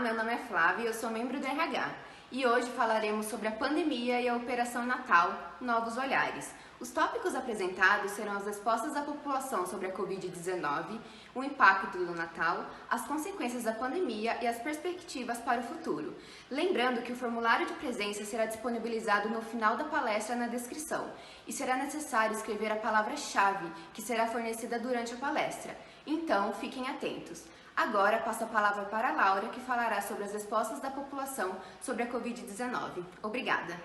meu nome é Flávia e eu sou membro do RH. E hoje falaremos sobre a pandemia e a Operação Natal, Novos Olhares. Os tópicos apresentados serão as respostas da população sobre a Covid-19, o impacto do Natal, as consequências da pandemia e as perspectivas para o futuro. Lembrando que o formulário de presença será disponibilizado no final da palestra na descrição e será necessário escrever a palavra-chave que será fornecida durante a palestra. Então, fiquem atentos. Agora passo a palavra para a Laura, que falará sobre as respostas da população sobre a Covid-19. Obrigada.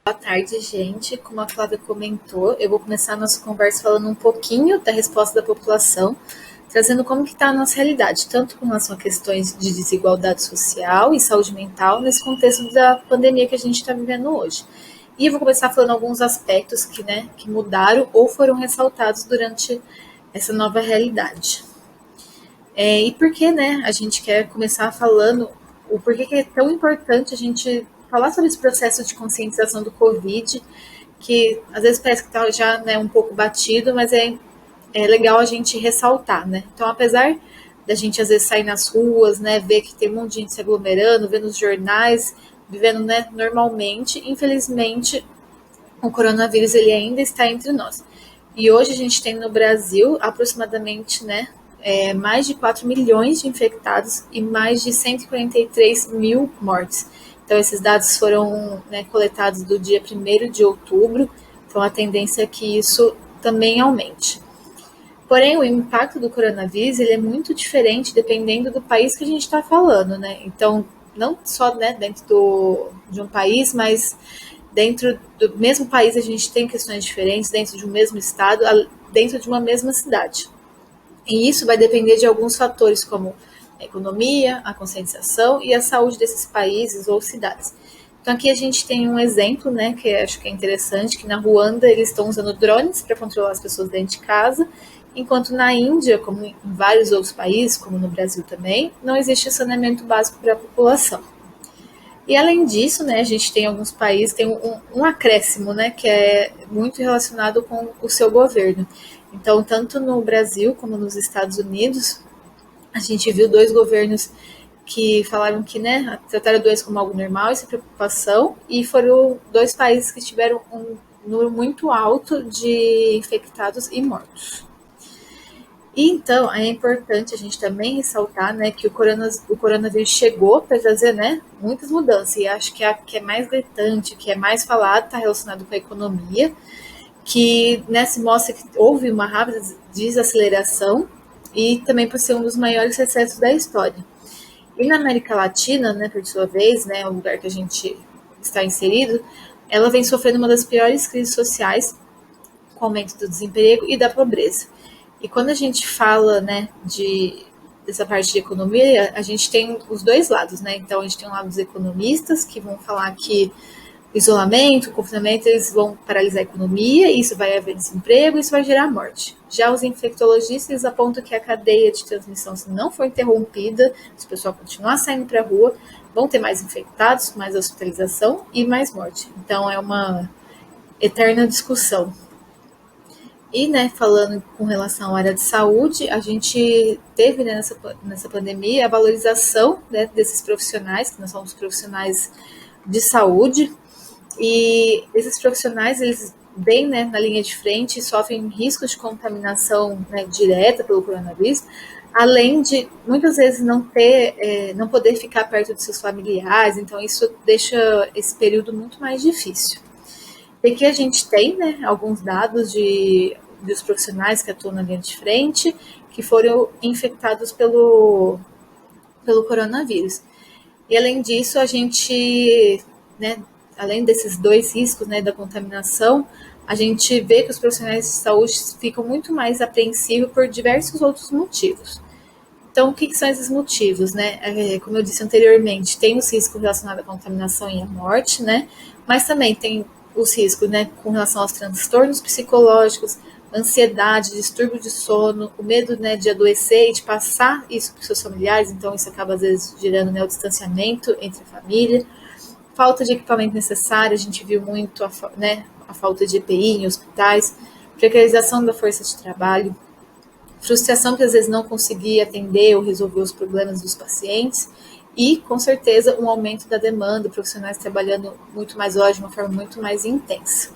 Boa tarde, gente. Como a Flávia comentou, eu vou começar a nossa conversa falando um pouquinho da resposta da população, trazendo como que está a nossa realidade, tanto com relação a questões de desigualdade social e saúde mental, nesse contexto da pandemia que a gente está vivendo hoje. E eu vou começar falando alguns aspectos que mudaram ou foram ressaltados durante essa nova realidade. E por que, a gente quer começar falando o porquê que é tão importante a gente falar sobre esse processo de conscientização do Covid, que às vezes parece que está já um pouco batido, mas é legal a gente ressaltar, né? Então, apesar da gente às vezes sair nas ruas, ver que tem um monte de gente se aglomerando, ver nos jornais, vivendo normalmente, infelizmente o coronavírus ele ainda está entre nós. E hoje a gente tem no Brasil aproximadamente, mais de 4 milhões de infectados e mais de 143 mil mortes. Então, esses dados foram coletados do dia 1º de outubro, então a tendência é que isso também aumente. Porém, o impacto do coronavírus ele é muito diferente dependendo do país que a gente está falando, Então, não só dentro de um país, mas dentro do mesmo país a gente tem questões diferentes, dentro de um mesmo estado, dentro de uma mesma cidade. E isso vai depender de alguns fatores, como a economia, a conscientização e a saúde desses países ou cidades. Então, aqui a gente tem um exemplo, que eu acho que é interessante, que na Ruanda eles estão usando drones para controlar as pessoas dentro de casa, enquanto na Índia, como em vários outros países, como no Brasil também, não existe saneamento básico para a população. E além disso, a gente tem alguns países, tem um acréscimo, que é muito relacionado com o seu governo. Então, tanto no Brasil como nos Estados Unidos, a gente viu 2 governos que falaram que trataram a doença como algo normal, sem preocupação, e foram 2 países que tiveram um número muito alto de infectados e mortos. E então, é importante a gente também ressaltar que o coronavírus chegou para trazer muitas mudanças, e acho que a que é mais gritante, que é mais falada, está relacionado com a economia, que se mostra que houve uma rápida desaceleração e também por ser um dos maiores recessos da história. E na América Latina, por sua vez, o lugar que a gente está inserido, ela vem sofrendo uma das piores crises sociais, com o aumento do desemprego e da pobreza. E quando a gente fala dessa parte de economia, a gente tem os 2 lados, Então a gente tem um lado dos economistas, que vão falar que o isolamento, o confinamento, eles vão paralisar a economia, isso vai haver desemprego, isso vai gerar morte. Já os infectologistas apontam que a cadeia de transmissão, se não for interrompida, se o pessoal continuar saindo para a rua, vão ter mais infectados, mais hospitalização e mais morte. Então é uma eterna discussão. E, falando com relação à área de saúde, a gente teve nessa pandemia a valorização desses profissionais, que nós somos profissionais de saúde, e esses profissionais, eles vêm na linha de frente e sofrem riscos de contaminação direta pelo coronavírus, além de muitas vezes não poder ficar perto de seus familiares, então isso deixa esse período muito mais difícil. E aqui a gente tem alguns dados dos profissionais que atuam na linha de frente, que foram infectados pelo coronavírus. E além disso, a gente, além desses 2 riscos da contaminação, a gente vê que os profissionais de saúde ficam muito mais apreensivos por diversos outros motivos. Então, o que são esses motivos? Como eu disse anteriormente, tem os riscos relacionados à contaminação e à morte, mas também tem os riscos com relação aos transtornos psicológicos, ansiedade, distúrbio de sono, o medo de adoecer e de passar isso para os seus familiares, então isso acaba às vezes gerando o distanciamento entre a família, falta de equipamento necessário, a gente viu muito a falta de EPI em hospitais, precarização da força de trabalho, frustração que às vezes não conseguia atender ou resolver os problemas dos pacientes, e, com certeza, um aumento da demanda, profissionais trabalhando muito mais horas, de uma forma muito mais intensa.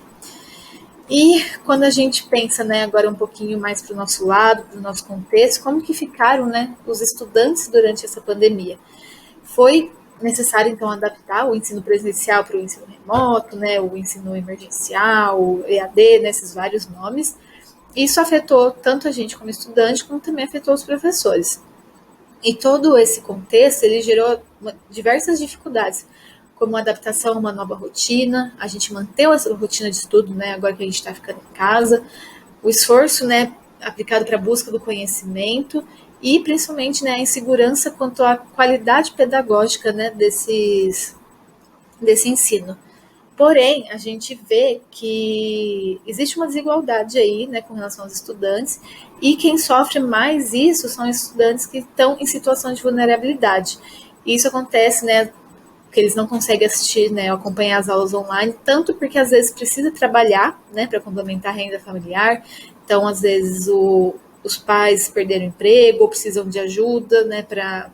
E quando a gente pensa, né, agora um pouquinho mais para o nosso lado, para o nosso contexto, como que ficaram, né, os estudantes durante essa pandemia? Foi necessário, então, adaptar o ensino presencial para o ensino remoto, né, o ensino emergencial, o EAD, né, esses vários nomes. Isso afetou tanto a gente como estudante, como também afetou os professores. E todo esse contexto, ele gerou diversas dificuldades, como a adaptação a uma nova rotina, a gente manteve essa rotina de estudo, né, agora que a gente está ficando em casa, o esforço, né, aplicado para a busca do conhecimento e principalmente, né, a insegurança quanto à qualidade pedagógica, né, desse ensino. Porém, a gente vê que existe uma desigualdade aí, né, com relação aos estudantes, e quem sofre mais isso são estudantes que estão em situação de vulnerabilidade. E isso acontece, né, que eles não conseguem assistir, né, acompanhar as aulas online, tanto porque às vezes precisa trabalhar, né, para complementar a renda familiar. Então, às vezes os pais perderam o emprego ou precisam de ajuda, né, para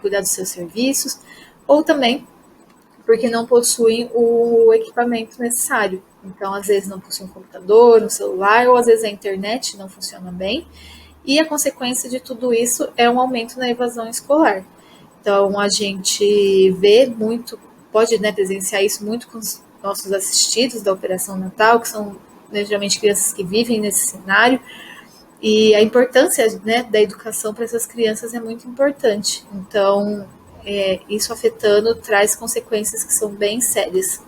cuidar dos seus serviços, ou também porque não possuem o equipamento necessário. Então, às vezes não possuem um computador, um celular, ou às vezes a internet não funciona bem. E a consequência de tudo isso é um aumento na evasão escolar. Então, a gente vê muito, pode, né, presenciar isso muito com os nossos assistidos da Operação Natal, que são, né, geralmente crianças que vivem nesse cenário, e a importância, né, da educação para essas crianças é muito importante. Então, isso afetando traz consequências que são bem sérias.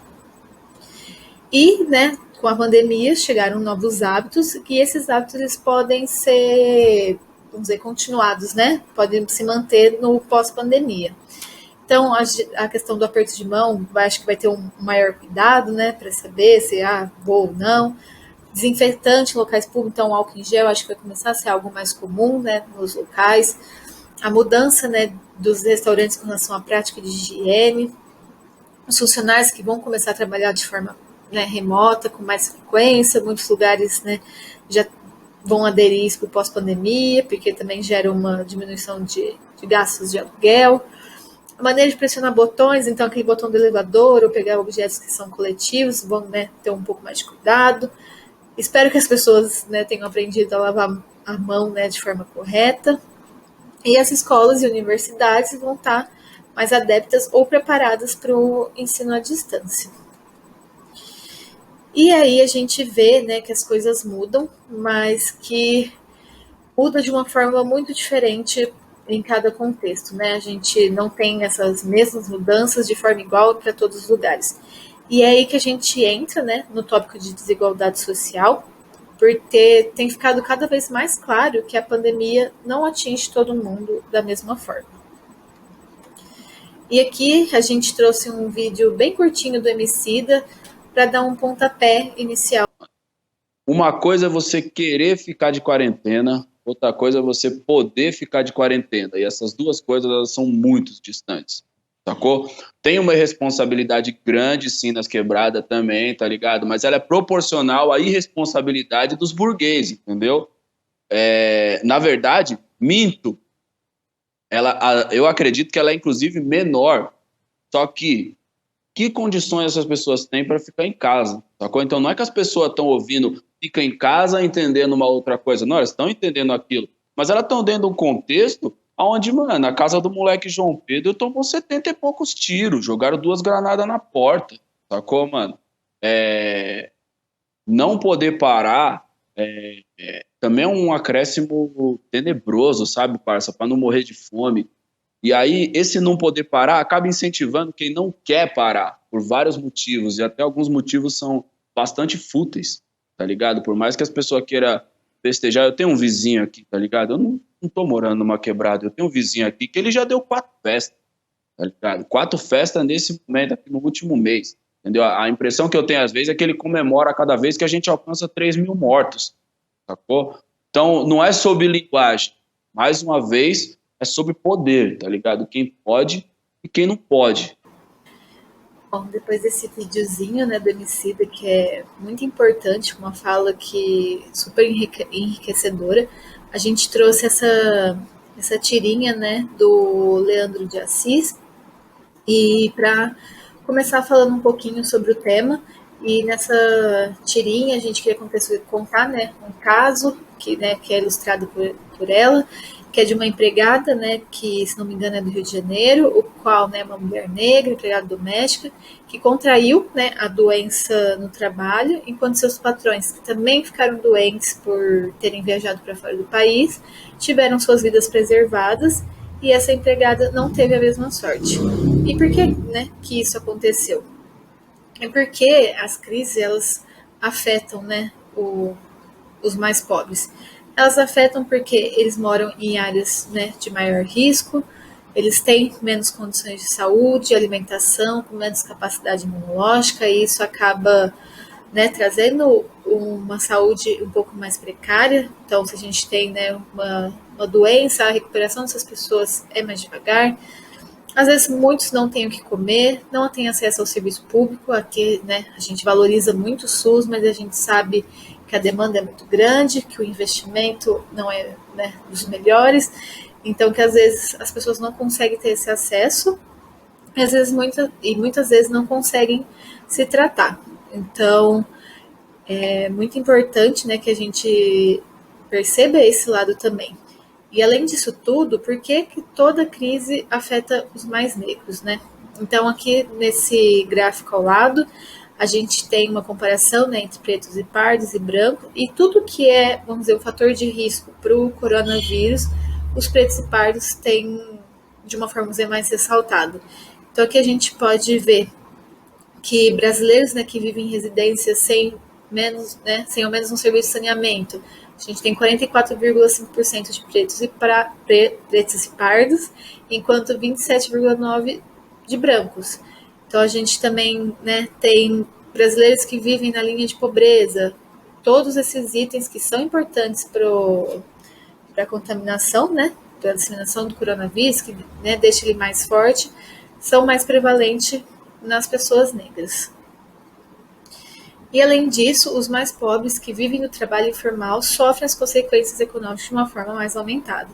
E, né, com a pandemia chegaram novos hábitos, e esses hábitos eles podem ser, vamos dizer, continuados, né? Podem se manter no pós-pandemia. Então, a questão do aperto de mão, acho que vai ter um maior cuidado, né, para saber se vou ou não. Desinfetante em locais públicos, então álcool em gel, acho que vai começar a ser algo mais comum, né, nos locais. A mudança, né, dos restaurantes com relação à prática de higiene, os funcionários que vão começar a trabalhar de forma, né, remota, com mais frequência, muitos lugares, né, já vão aderir isso para o pós-pandemia, porque também gera uma diminuição de gastos de aluguel. A maneira de pressionar botões, então aquele botão do elevador ou pegar objetos que são coletivos, vão, né, ter um pouco mais de cuidado. Espero que as pessoas, né, tenham aprendido a lavar a mão, né, de forma correta. E as escolas e universidades vão estar mais adeptas ou preparadas para o ensino à distância. E aí a gente vê, né, que as coisas mudam, mas que muda de uma forma muito diferente em cada contexto, né? A gente não tem essas mesmas mudanças de forma igual para todos os lugares. E é aí que a gente entra, né, no tópico de desigualdade social, porque tem ficado cada vez mais claro que a pandemia não atinge todo mundo da mesma forma. E aqui a gente trouxe um vídeo bem curtinho do Emicida para dar um pontapé inicial. Uma coisa é você querer ficar de quarentena, outra coisa é você poder ficar de quarentena. E essas duas coisas elas são muito distantes, sacou? Tem uma responsabilidade grande, sim, nas quebradas também, tá ligado? Mas ela é proporcional à irresponsabilidade dos burgueses, entendeu? Na verdade, minto. Eu acredito que ela é, inclusive, menor. Só que condições essas pessoas têm para ficar em casa, sacou? Então não é que as pessoas estão ouvindo fica em casa entendendo uma outra coisa, não, elas estão entendendo aquilo, mas elas estão dentro de um contexto onde, mano, a casa do moleque João Pedro tomou 70 e poucos tiros, jogaram 2 granadas na porta, sacou, mano? Não poder parar também é um acréscimo tenebroso, sabe, parça, para não morrer de fome. E aí, esse não poder parar acaba incentivando quem não quer parar, por vários motivos, e até alguns motivos são bastante fúteis, tá ligado? Por mais que as pessoas queiram festejar, eu tenho um vizinho aqui, tá ligado? Eu não tô morando numa quebrada, eu tenho um vizinho aqui que ele já deu 4 festas, tá ligado? 4 festas nesse momento, aqui no último mês, entendeu? A impressão que eu tenho às vezes é que ele comemora cada vez que a gente alcança 3.000 mortos, sacou? Então, não é sobre linguagem, mais uma vez é sobre poder, tá ligado? Quem pode e quem não pode. Bom, depois desse videozinho, né, do Emicida, que é muito importante, uma fala que super enriquecedora, a gente trouxe essa tirinha, né, do Leandro de Assis, E para começar falando um pouquinho sobre o tema, e nessa tirinha a gente queria contar, né, um caso que é ilustrado por ela, que é de uma empregada, né, que, se não me engano, é do Rio de Janeiro, o qual, né, uma mulher negra, empregada doméstica, que contraiu, né, a doença no trabalho, enquanto seus patrões, que também ficaram doentes por terem viajado para fora do país, tiveram suas vidas preservadas, e essa empregada não teve a mesma sorte. E por que, né, que isso aconteceu? É porque as crises, elas afetam, né, os mais pobres. Elas afetam porque eles moram em áreas, né, de maior risco, eles têm menos condições de saúde, alimentação, com menos capacidade imunológica, e isso acaba, né, trazendo uma saúde um pouco mais precária. Então, se a gente tem, né, uma doença, a recuperação dessas pessoas é mais devagar. Às vezes muitos não têm o que comer, não têm acesso ao serviço público. Aqui, né, a gente valoriza muito o SUS, mas a gente sabe que a demanda é muito grande, que o investimento não é, né, dos melhores, então que às vezes as pessoas não conseguem ter esse acesso, e às vezes muitas vezes não conseguem se tratar. Então é muito importante, né, que a gente perceba esse lado também. E além disso tudo, por que toda crise afeta os mais negros, né? Então, aqui nesse gráfico ao lado, a gente tem uma comparação, né, entre pretos e pardos e brancos, e tudo que é, vamos dizer, um fator de risco para o coronavírus, os pretos e pardos têm, de uma forma, vamos dizer, mais ressaltado. Então, aqui a gente pode ver que brasileiros, né, que vivem em residências sem ao menos um serviço de saneamento, a gente tem 44,5% de pretos e pardos, enquanto 27,9% de brancos. Então a gente também, né, tem brasileiros que vivem na linha de pobreza. Todos esses itens que são importantes para a contaminação, né, para a disseminação do coronavírus, que, né, deixa ele mais forte, são mais prevalentes nas pessoas negras. E, além disso, os mais pobres que vivem no trabalho informal sofrem as consequências econômicas de uma forma mais aumentada.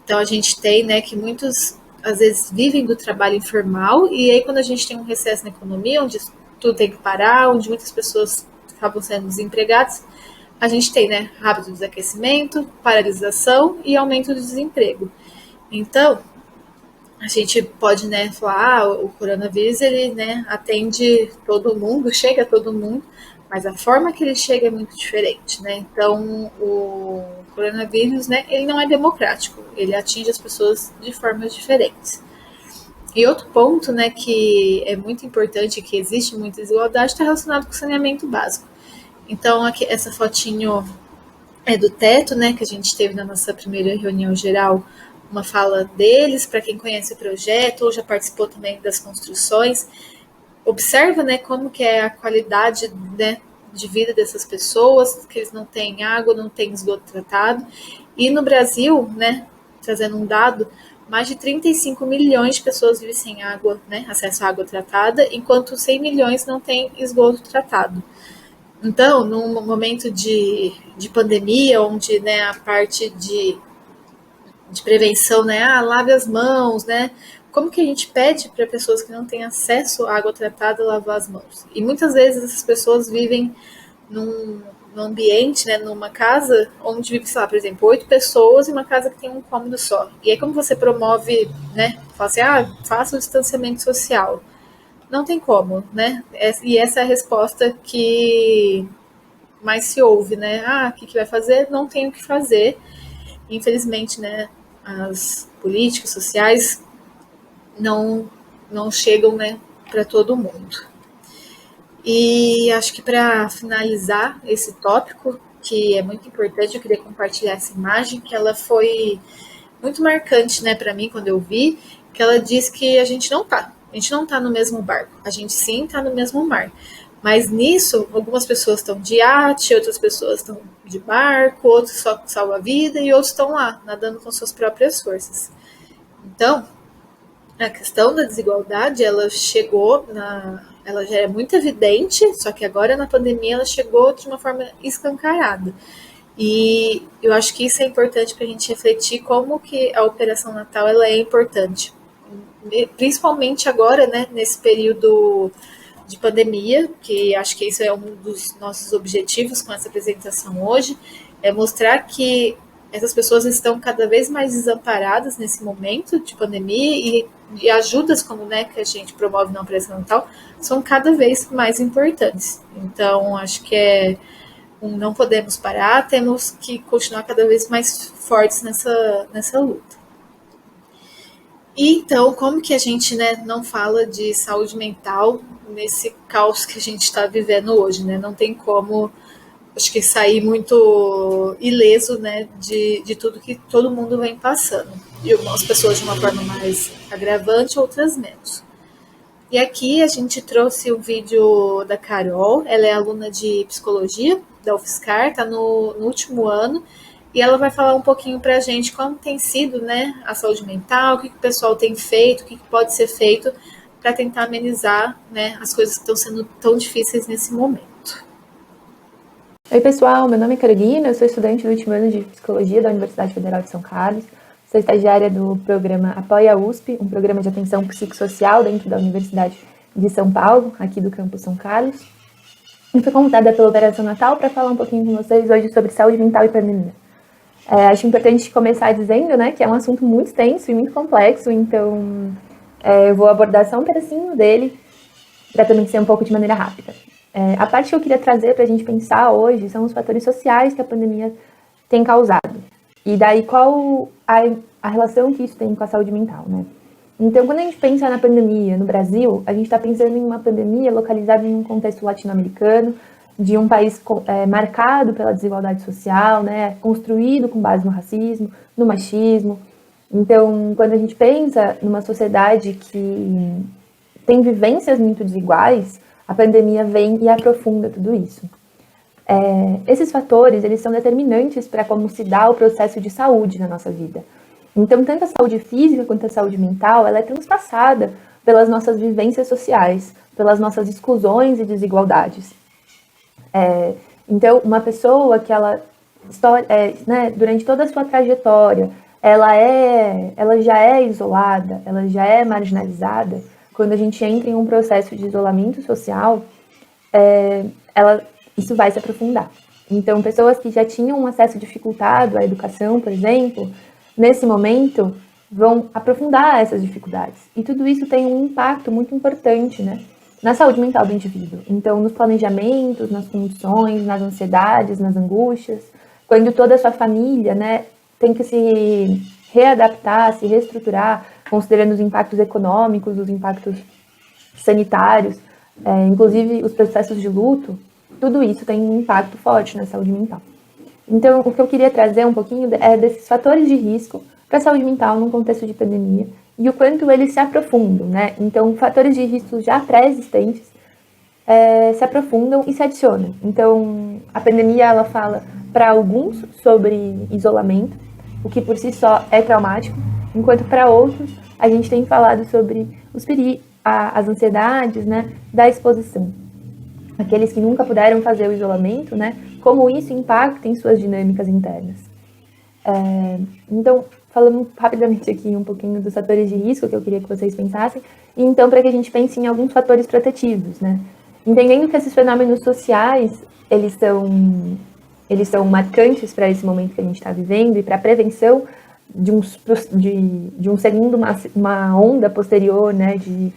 Então, a gente tem, né, que muitos, às vezes, vivem do trabalho informal, e aí quando a gente tem um recesso na economia, onde tudo tem que parar, onde muitas pessoas acabam sendo desempregadas, a gente tem, né, rápido desaquecimento, paralisação e aumento do desemprego. Então, a gente pode, né, falar, o coronavírus, ele, né, atende todo mundo, chega a todo mundo, mas a forma que ele chega é muito diferente, né? Então, o coronavírus, né, ele não é democrático, ele atinge as pessoas de formas diferentes. E outro ponto, né, que é muito importante, que existe muita desigualdade, está relacionado com o saneamento básico. Então, aqui, essa fotinho é do teto, né, que a gente teve na nossa primeira reunião geral, uma fala deles, para quem conhece o projeto ou já participou também das construções. Observa, né, como que é a qualidade, né, de vida dessas pessoas, que eles não têm água, não têm esgoto tratado. E no Brasil, né, trazendo um dado, mais de 35 milhões de pessoas vivem sem água, né, acesso à água tratada, enquanto 100 milhões não têm esgoto tratado. Então, num momento de pandemia, onde, né, a parte de prevenção, né, lave as mãos, né, como que a gente pede para pessoas que não têm acesso à água tratada lavar as mãos? E muitas vezes essas pessoas vivem num ambiente, né, numa casa onde vive, sei lá, por exemplo, 8 pessoas em uma casa que tem um cômodo só. E aí como você promove, né, fala assim, faça o distanciamento social. Não tem como, né? E essa é a resposta que mais se ouve, né? O que vai fazer? Não tem o que fazer. Infelizmente, né, as políticas sociais não chegam, né, para todo mundo. E acho que para finalizar esse tópico, que é muito importante, eu queria compartilhar essa imagem, que ela foi muito marcante, né, para mim quando eu vi, que ela diz que a gente não tá no mesmo barco, a gente sim tá no mesmo mar. Mas nisso, algumas pessoas estão de iate, outras pessoas estão de barco, outros só salvam a vida e outros estão lá, nadando com suas próprias forças. Então, a questão da desigualdade, ela já é muito evidente, só que agora na pandemia ela chegou de uma forma escancarada. E eu acho que isso é importante para a gente refletir como que a Operação Natal ela é importante. principalmente agora, né, nesse período de pandemia, que acho que isso é um dos nossos objetivos com essa apresentação hoje, é mostrar que essas pessoas estão cada vez mais desamparadas nesse momento de pandemia e ajudas como, né, que a gente promove na Operação Natal são cada vez mais importantes. Então, acho que não podemos parar, temos que continuar cada vez mais fortes nessa luta. E então, como que a gente, né, não fala de saúde mental nesse caos que a gente está vivendo hoje, né? Não tem como, acho que, sair muito ileso, né, de tudo que todo mundo vem passando. E algumas pessoas de uma forma mais agravante, outras menos. E aqui a gente trouxe um vídeo da Carol, ela é aluna de psicologia da UFSCar, está no último ano, e ela vai falar um pouquinho para a gente como tem sido, né, a saúde mental, o que o pessoal tem feito, o que pode ser feito para tentar amenizar, né, as coisas que estão sendo tão difíceis nesse momento. Oi pessoal, meu nome é Carolina, eu sou estudante do último ano de Psicologia da Universidade Federal de São Carlos, sou estagiária do programa Apoia USP, um programa de atenção psicossocial dentro da Universidade de São Paulo, aqui do campus São Carlos. E fui convidada pela Operação Natal para falar um pouquinho com vocês hoje sobre saúde mental e pandemia. Acho importante começar dizendo, né, que é um assunto muito extenso e muito complexo, então eu vou abordar só um pedacinho dele para também ser um pouco de maneira rápida. A parte que eu queria trazer para a gente pensar hoje são os fatores sociais que a pandemia tem causado. E daí qual a relação que isso tem com a saúde mental, né? Então, quando a gente pensa na pandemia no Brasil, a gente está pensando em uma pandemia localizada em um contexto latino-americano, de um país marcado pela desigualdade social, né, construído com base no racismo, no machismo. Então, quando a gente pensa numa sociedade que tem vivências muito desiguais, a pandemia vem e aprofunda tudo isso. Esses fatores, eles são determinantes para como se dá o processo de saúde na nossa vida. Então, tanto a saúde física quanto a saúde mental, ela é transpassada pelas nossas vivências sociais, pelas nossas exclusões e desigualdades. Então, uma pessoa que ela, né, durante toda a sua trajetória, ela já é isolada, ela já é marginalizada. Quando a gente entra em um processo de isolamento social, isso vai se aprofundar. Então, pessoas que já tinham um acesso dificultado à educação, por exemplo, nesse momento, vão aprofundar essas dificuldades. E tudo isso tem um impacto muito importante, né, na saúde mental do indivíduo. Então, nos planejamentos, nas condições, nas ansiedades, nas angústias, quando toda a sua família, né, tem que se readaptar, se reestruturar, considerando os impactos econômicos, os impactos sanitários, inclusive os processos de luto, tudo isso tem um impacto forte na saúde mental. Então, o que eu queria trazer um pouquinho é desses fatores de risco para a saúde mental num contexto de pandemia e o quanto eles se aprofundam, né? Então, fatores de risco já pré-existentes se aprofundam e se adicionam. Então, a pandemia, ela fala para alguns sobre isolamento, o que por si só é traumático, enquanto para outros a gente tem falado sobre as ansiedades, né, da exposição. Aqueles que nunca puderam fazer o isolamento, né, como isso impacta em suas dinâmicas internas. Então, falando rapidamente aqui um pouquinho dos fatores de risco que eu queria que vocês pensassem, e então para que a gente pense em alguns fatores protetivos, né? Entendendo que esses fenômenos sociais, eles são marcantes para esse momento que a gente está vivendo e para a prevenção de um segundo, uma onda posterior, né, de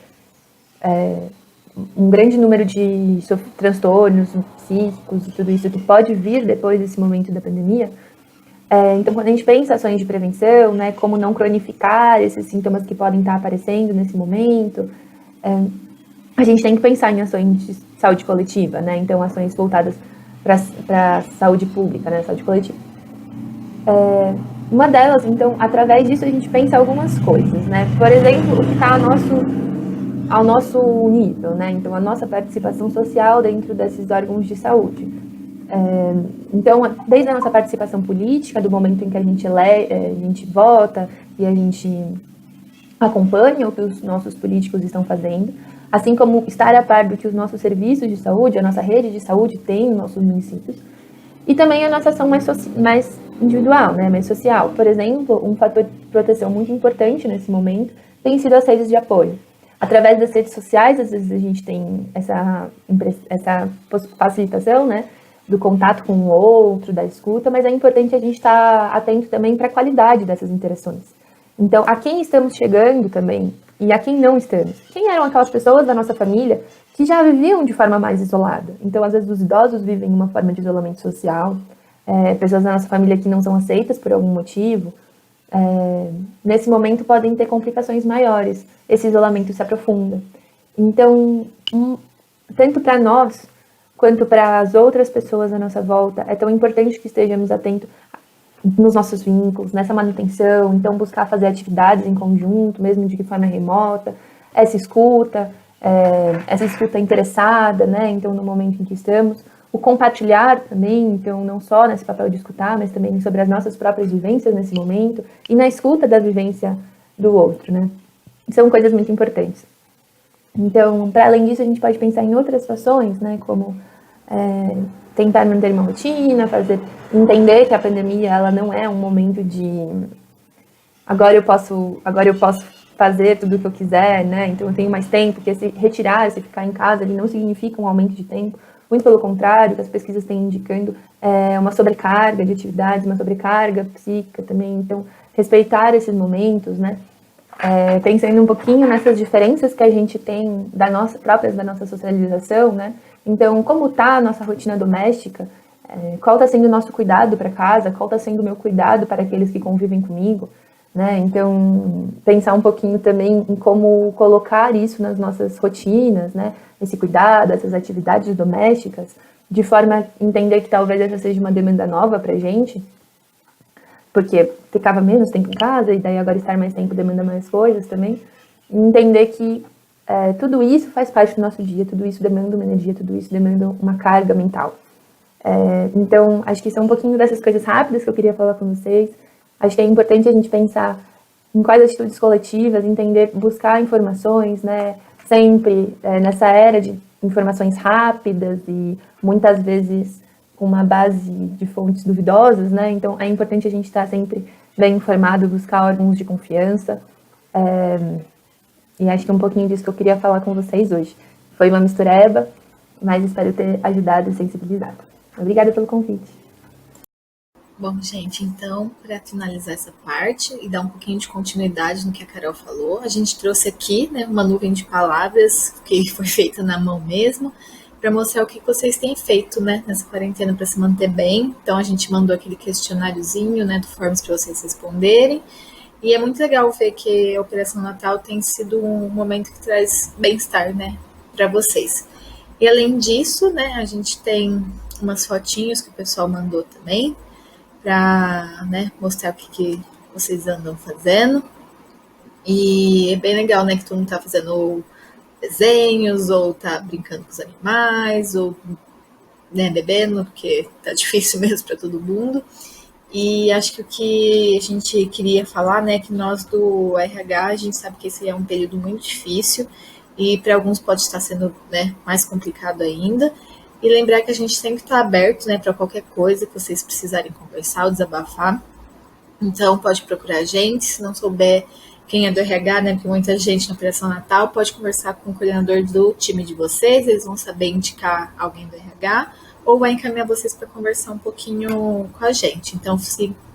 um grande número de transtornos psíquicos e tudo isso que pode vir depois desse momento da pandemia. Então, quando a gente pensa em ações de prevenção, né, como não cronificar esses sintomas que podem estar aparecendo nesse momento, a gente tem que pensar em ações de saúde coletiva, né, então ações voltadas para a saúde pública, né, saúde coletiva. Uma delas, então, através disso a gente pensa algumas coisas, né, por exemplo, o que está ao nosso nível, né, então a nossa participação social dentro desses órgãos de saúde. Então, desde a nossa participação política, do momento em que a gente vota e a gente acompanha o que os nossos políticos estão fazendo, assim como estar a par do que os nossos serviços de saúde, a nossa rede de saúde tem nos nossos municípios, e também a nossa ação mais individual, né, mais social. Por exemplo, um fator de proteção muito importante nesse momento têm sido as redes de apoio. Através das redes sociais, às vezes a gente tem essa facilitação, né, do contato com o outro, da escuta, mas é importante a gente estar atento também para a qualidade dessas interações. Então, a quem estamos chegando também e a quem não estamos. Quem eram aquelas pessoas da nossa família que já viviam de forma mais isolada? Então, às vezes, os idosos vivem uma forma de isolamento social, pessoas da nossa família que não são aceitas por algum motivo, nesse momento podem ter complicações maiores, esse isolamento se aprofunda. Então, tanto para nós, quanto para as outras pessoas à nossa volta, é tão importante que estejamos atentos nos nossos vínculos, nessa manutenção, então buscar fazer atividades em conjunto, mesmo de forma remota, essa escuta interessada, né, então no momento em que estamos, o compartilhar também, então não só nesse papel de escutar, mas também sobre as nossas próprias vivências nesse momento, e na escuta da vivência do outro, né, são coisas muito importantes. Então, para além disso, a gente pode pensar em outras situações, né, como tentar manter uma rotina, entender que a pandemia ela não é um momento de agora eu posso fazer tudo o que eu quiser, né? Então eu tenho mais tempo, que esse ficar em casa, ele não significa um aumento de tempo, muito pelo contrário, que as pesquisas têm indicando uma sobrecarga de atividades, uma sobrecarga psíquica também, então respeitar esses momentos, né? Pensando um pouquinho nessas diferenças que a gente tem próprias da nossa socialização, né? Então, como está a nossa rotina doméstica? Qual está sendo o nosso cuidado para casa? Qual está sendo o meu cuidado para aqueles que convivem comigo? Né? Então, pensar um pouquinho também em como colocar isso nas nossas rotinas, né? Esse cuidado, essas atividades domésticas, de forma a entender que talvez essa seja uma demanda nova para a gente, porque ficava menos tempo em casa, e daí agora estar mais tempo demanda mais coisas também, e entender que tudo isso faz parte do nosso dia, tudo isso demanda uma energia, tudo isso demanda uma carga mental. Então, acho que são um pouquinho dessas coisas rápidas que eu queria falar com vocês. Acho que é importante a gente pensar em quais atitudes coletivas, entender, buscar informações, né? Sempre nessa era de informações rápidas e muitas vezes com uma base de fontes duvidosas, né? Então, é importante a gente estar sempre bem informado, buscar órgãos de confiança. E acho que é um pouquinho disso que eu queria falar com vocês hoje. Foi uma mistureba, mas espero ter ajudado e sensibilizado. Obrigada pelo convite. Bom, gente, então, para finalizar essa parte e dar um pouquinho de continuidade no que a Carol falou, a gente trouxe aqui, né, uma nuvem de palavras que foi feita na mão mesmo, para mostrar o que vocês têm feito, né, nessa quarentena para se manter bem. Então, a gente mandou aquele questionáriozinho, né, do Forms para vocês responderem. E é muito legal ver que a Operação Natal tem sido um momento que traz bem-estar, né, para vocês. E além disso, né, a gente tem umas fotinhos que o pessoal mandou também, para, né, mostrar o que vocês andam fazendo. E é bem legal, né, que todo mundo tá fazendo desenhos, ou tá brincando com os animais, ou, né, bebendo, porque tá difícil mesmo para todo mundo. E acho que o que a gente queria falar, né, que nós do RH, a gente sabe que esse é um período muito difícil e para alguns pode estar sendo, né, mais complicado ainda. E lembrar que a gente sempre está aberto, né, para qualquer coisa que vocês precisarem conversar ou desabafar. Então pode procurar a gente, se não souber quem é do RH, né, porque muita gente na Operação Natal, pode conversar com o coordenador do time de vocês, eles vão saber indicar alguém do RH, ou vai encaminhar vocês para conversar um pouquinho com a gente. Então,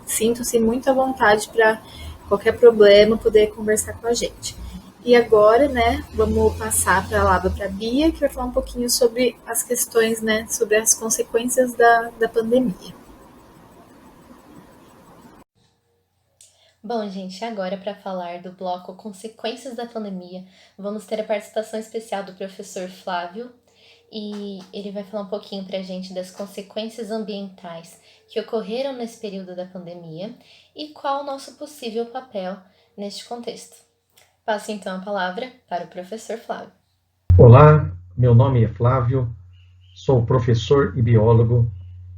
sintam-se muito à vontade para qualquer problema poder conversar com a gente. E agora, né, vamos passar a palavra para a Bia, que vai falar um pouquinho sobre as questões, né, sobre as consequências da pandemia. Bom, gente, agora para falar do bloco Consequências da Pandemia, vamos ter a participação especial do professor Flávio, e ele vai falar um pouquinho para a gente das consequências ambientais que ocorreram nesse período da pandemia e qual o nosso possível papel neste contexto. Passo então a palavra para o professor Flávio. Olá, meu nome é Flávio, sou professor e biólogo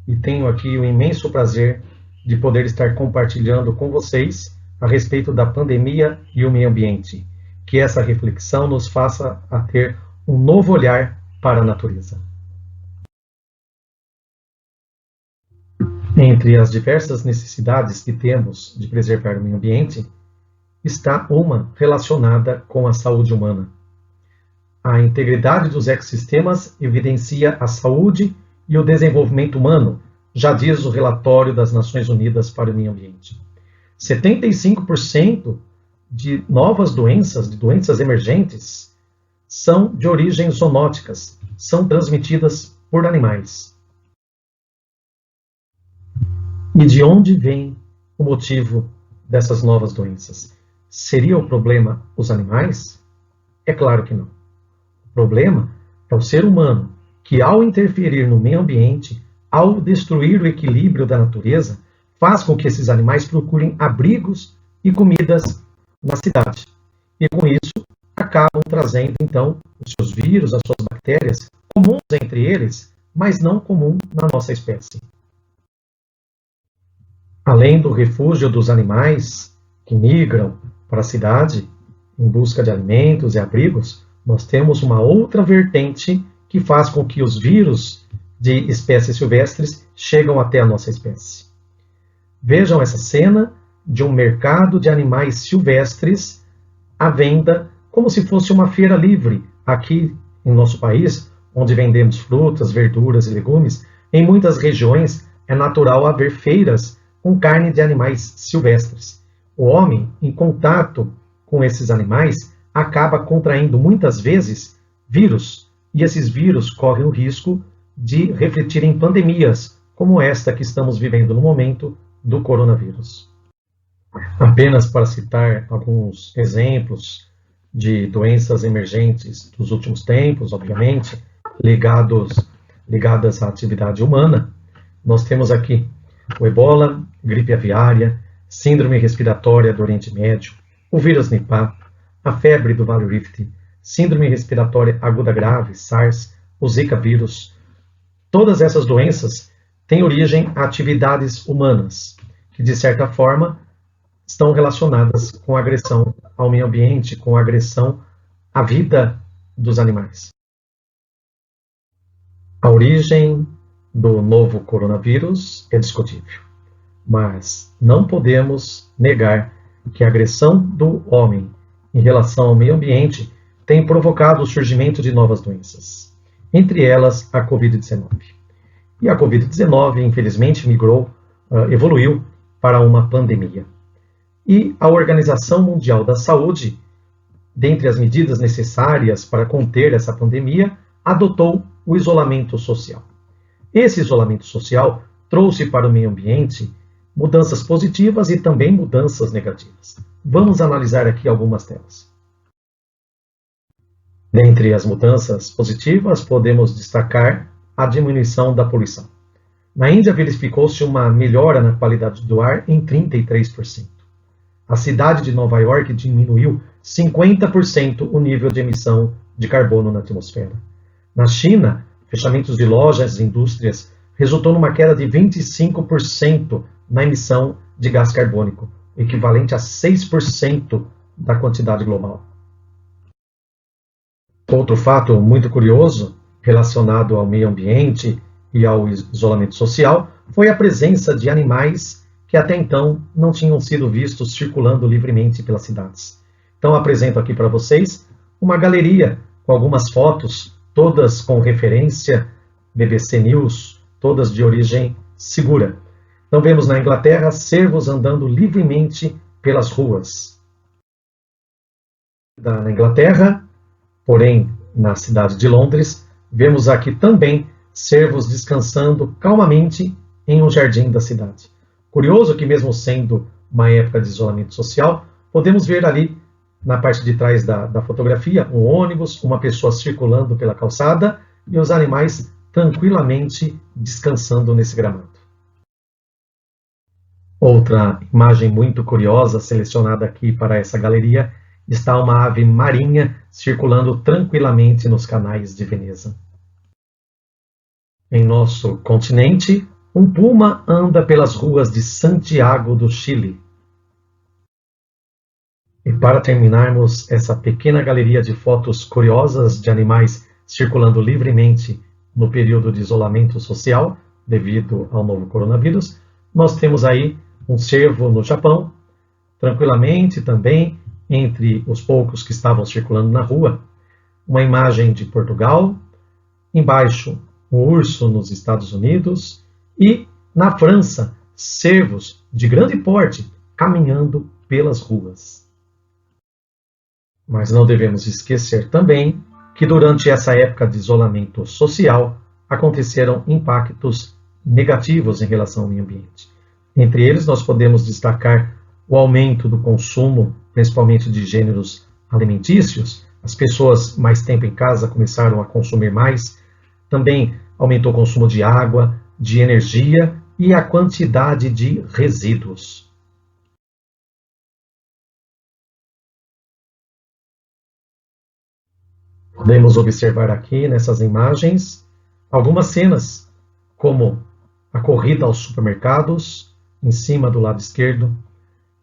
e tenho aqui o imenso prazer de poder estar compartilhando com vocês a respeito da pandemia e o meio ambiente, que essa reflexão nos faça a ter um novo olhar para a natureza. Entre as diversas necessidades que temos de preservar o meio ambiente, está uma relacionada com a saúde humana. A integridade dos ecossistemas evidencia a saúde e o desenvolvimento humano, já diz o relatório das Nações Unidas para o Meio Ambiente. 75% de novas doenças, de doenças emergentes, são de origem zoonóticas, são transmitidas por animais. E de onde vem o motivo dessas novas doenças? Seria o problema os animais? É claro que não. O problema é o ser humano, que ao interferir no meio ambiente, ao destruir o equilíbrio da natureza, faz com que esses animais procurem abrigos e comidas na cidade. E com isso, acabam trazendo, então, os seus vírus, as suas bactérias, comuns entre eles, mas não comum na nossa espécie. Além do refúgio dos animais que migram para a cidade em busca de alimentos e abrigos, nós temos uma outra vertente que faz com que os vírus de espécies silvestres chegam até a nossa espécie. Vejam essa cena de um mercado de animais silvestres à venda, como se fosse uma feira livre aqui em nosso país, onde vendemos frutas, verduras e legumes. Em muitas regiões é natural haver feiras com carne de animais silvestres. O homem, em contato com esses animais, acaba contraindo muitas vezes vírus, e esses vírus correm o risco de refletir em pandemias, como esta que estamos vivendo no momento do coronavírus. Apenas para citar alguns exemplos de doenças emergentes dos últimos tempos, obviamente, ligadas à atividade humana, nós temos aqui o ebola, gripe aviária, síndrome respiratória do Oriente Médio, o vírus Nipah, a febre do Vale Rift, síndrome respiratória aguda grave, SARS, o Zika vírus. Todas essas doenças têm origem a atividades humanas, que de certa forma estão relacionadas com a agressão ao meio ambiente, com a agressão à vida dos animais. A origem do novo coronavírus é discutível, mas não podemos negar que a agressão do homem em relação ao meio ambiente tem provocado o surgimento de novas doenças, entre elas a Covid-19. E a Covid-19, infelizmente, evoluiu para uma pandemia. E a Organização Mundial da Saúde, dentre as medidas necessárias para conter essa pandemia, adotou o isolamento social. Esse isolamento social trouxe para o meio ambiente mudanças positivas e também mudanças negativas. Vamos analisar aqui algumas delas. Dentre as mudanças positivas, podemos destacar a diminuição da poluição. Na Índia, verificou-se uma melhora na qualidade do ar em 33%. A cidade de Nova York diminuiu 50% o nível de emissão de carbono na atmosfera. Na China, fechamentos de lojas e indústrias resultou numa queda de 25% na emissão de gás carbônico, equivalente a 6% da quantidade global. Outro fato muito curioso relacionado ao meio ambiente e ao isolamento social foi a presença de animais que até então não tinham sido vistos circulando livremente pelas cidades. Então apresento aqui para vocês uma galeria com algumas fotos, todas com referência BBC News, todas de origem segura. Então vemos na Inglaterra cervos andando livremente pelas ruas. Na Inglaterra, porém na cidade de Londres, vemos aqui também cervos descansando calmamente em um jardim da cidade. Curioso que mesmo sendo uma época de isolamento social, podemos ver ali na parte de trás da fotografia um ônibus, uma pessoa circulando pela calçada e os animais tranquilamente descansando nesse gramado. Outra imagem muito curiosa selecionada aqui para essa galeria está uma ave marinha circulando tranquilamente nos canais de Veneza. Em nosso continente, um puma anda pelas ruas de Santiago do Chile. E para terminarmos essa pequena galeria de fotos curiosas de animais circulando livremente no período de isolamento social, devido ao novo coronavírus, nós temos aí um cervo no Japão, tranquilamente também, entre os poucos que estavam circulando na rua, uma imagem de Portugal, embaixo um urso nos Estados Unidos e, na França, cervos de grande porte caminhando pelas ruas. Mas não devemos esquecer também que durante essa época de isolamento social aconteceram impactos negativos em relação ao meio ambiente. Entre eles, nós podemos destacar o aumento do consumo, principalmente de gêneros alimentícios. As pessoas mais tempo em casa começaram a consumir mais. Também aumentou o consumo de água, de energia e a quantidade de resíduos. Podemos observar aqui nessas imagens algumas cenas, como a corrida aos supermercados, em cima do lado esquerdo.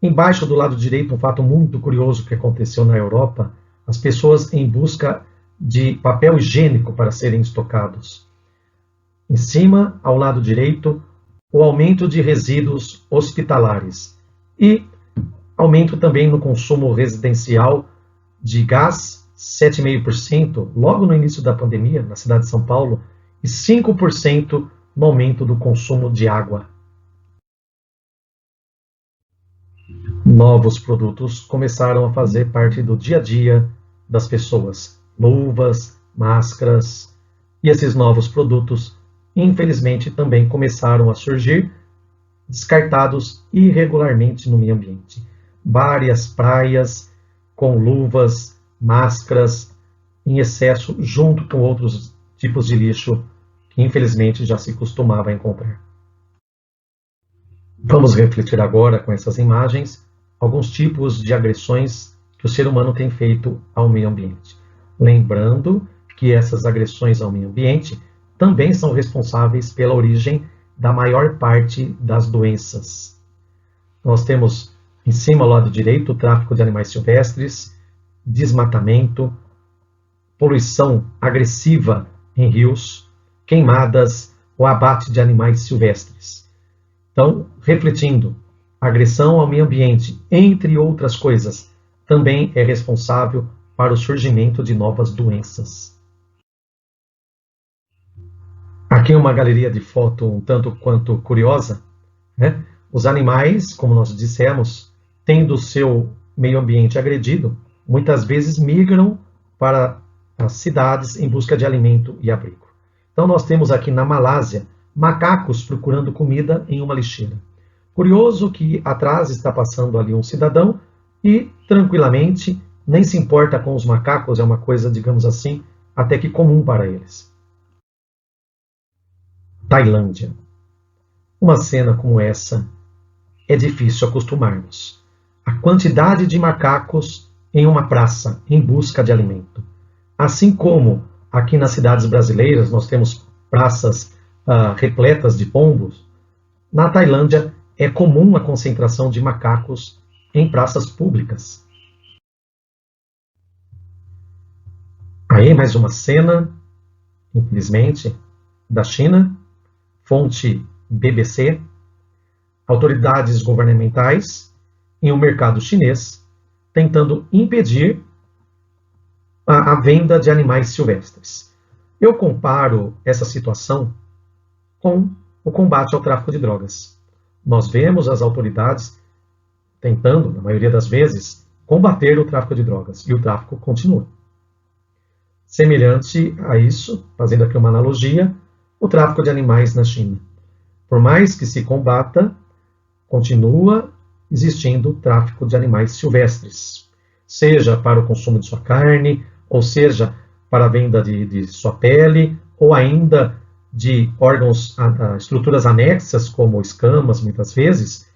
Embaixo do lado direito, um fato muito curioso que aconteceu na Europa, as pessoas em busca de papel higiênico para serem estocados. Em cima, ao lado direito, o aumento de resíduos hospitalares e aumento também no consumo residencial de gás, 7,5% logo no início da pandemia, na cidade de São Paulo, e 5% no aumento do consumo de água. Novos produtos começaram a fazer parte do dia a dia das pessoas. Luvas, máscaras, e esses novos produtos, infelizmente, também começaram a surgir descartados irregularmente no meio ambiente. Várias praias com luvas, máscaras em excesso, junto com outros tipos de lixo que infelizmente já se costumava encontrar. Vamos refletir agora com essas imagens alguns tipos de agressões que o ser humano tem feito ao meio ambiente. Lembrando que essas agressões ao meio ambiente também são responsáveis pela origem da maior parte das doenças. Nós temos em cima, ao lado direito, o tráfico de animais silvestres, desmatamento, poluição agressiva em rios, queimadas, o abate de animais silvestres. Então, refletindo, a agressão ao meio ambiente, entre outras coisas, também é responsável para o surgimento de novas doenças. Aqui uma galeria de foto um tanto quanto curiosa, né? Os animais, como nós dissemos, tendo o seu meio ambiente agredido, muitas vezes migram para as cidades em busca de alimento e abrigo. Então nós temos aqui na Malásia macacos procurando comida em uma lixeira. Curioso que atrás está passando ali um cidadão e tranquilamente nem se importa com os macacos, é uma coisa, digamos assim, até que comum para eles. Tailândia. Uma cena como essa é difícil acostumarmos. A quantidade de macacos em uma praça em busca de alimento. Assim como aqui nas cidades brasileiras nós temos praças repletas de pombos, na Tailândia é comum a concentração de macacos em praças públicas. Aí mais uma cena, infelizmente, da China, fonte BBC, autoridades governamentais em um mercado chinês tentando impedir a venda de animais silvestres. Eu comparo essa situação com o combate ao tráfico de drogas. Nós vemos as autoridades tentando, na maioria das vezes, combater o tráfico de drogas, e o tráfico continua. Semelhante a isso, fazendo aqui uma analogia, o tráfico de animais na China. Por mais que se combata, continua existindo tráfico de animais silvestres, seja para o consumo de sua carne, ou seja para a venda de sua pele, ou ainda de órgãos, estruturas anexas, como escamas, muitas vezes,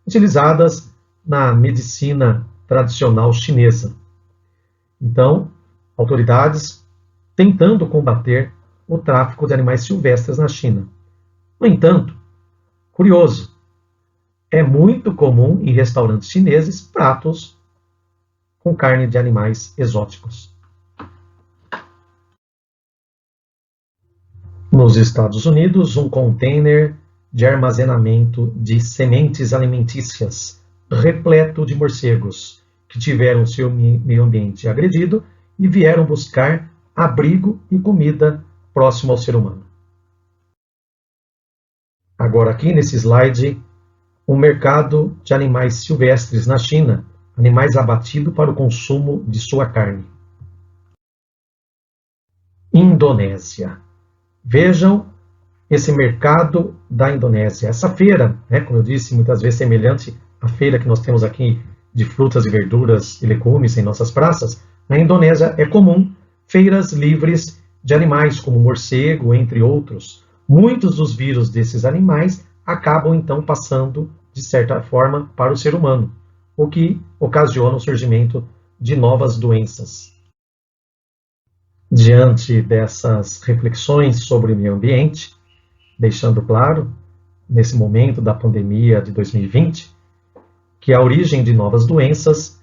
utilizadas na medicina tradicional chinesa. Então, autoridades tentando combater o tráfico de animais silvestres na China. No entanto, curioso, é muito comum em restaurantes chineses pratos com carne de animais exóticos. Nos Estados Unidos, um container de armazenamento de sementes alimentícias repleto de morcegos que tiveram seu meio ambiente agredido e vieram buscar abrigo e comida próximo ao ser humano. Agora aqui nesse slide, o mercado de animais silvestres na China, animais abatidos para o consumo de sua carne. Indonésia. Vejam esse mercado da Indonésia. Essa feira, como eu disse, muitas vezes semelhante à feira que nós temos aqui de frutas e verduras e legumes em nossas praças, na Indonésia é comum feiras livres de animais, como morcego, entre outros. Muitos dos vírus desses animais acabam então passando, de certa forma, para o ser humano, o que ocasiona o surgimento de novas doenças. Diante dessas reflexões sobre o meio ambiente, deixando claro, nesse momento da pandemia de 2020, que a origem de novas doenças,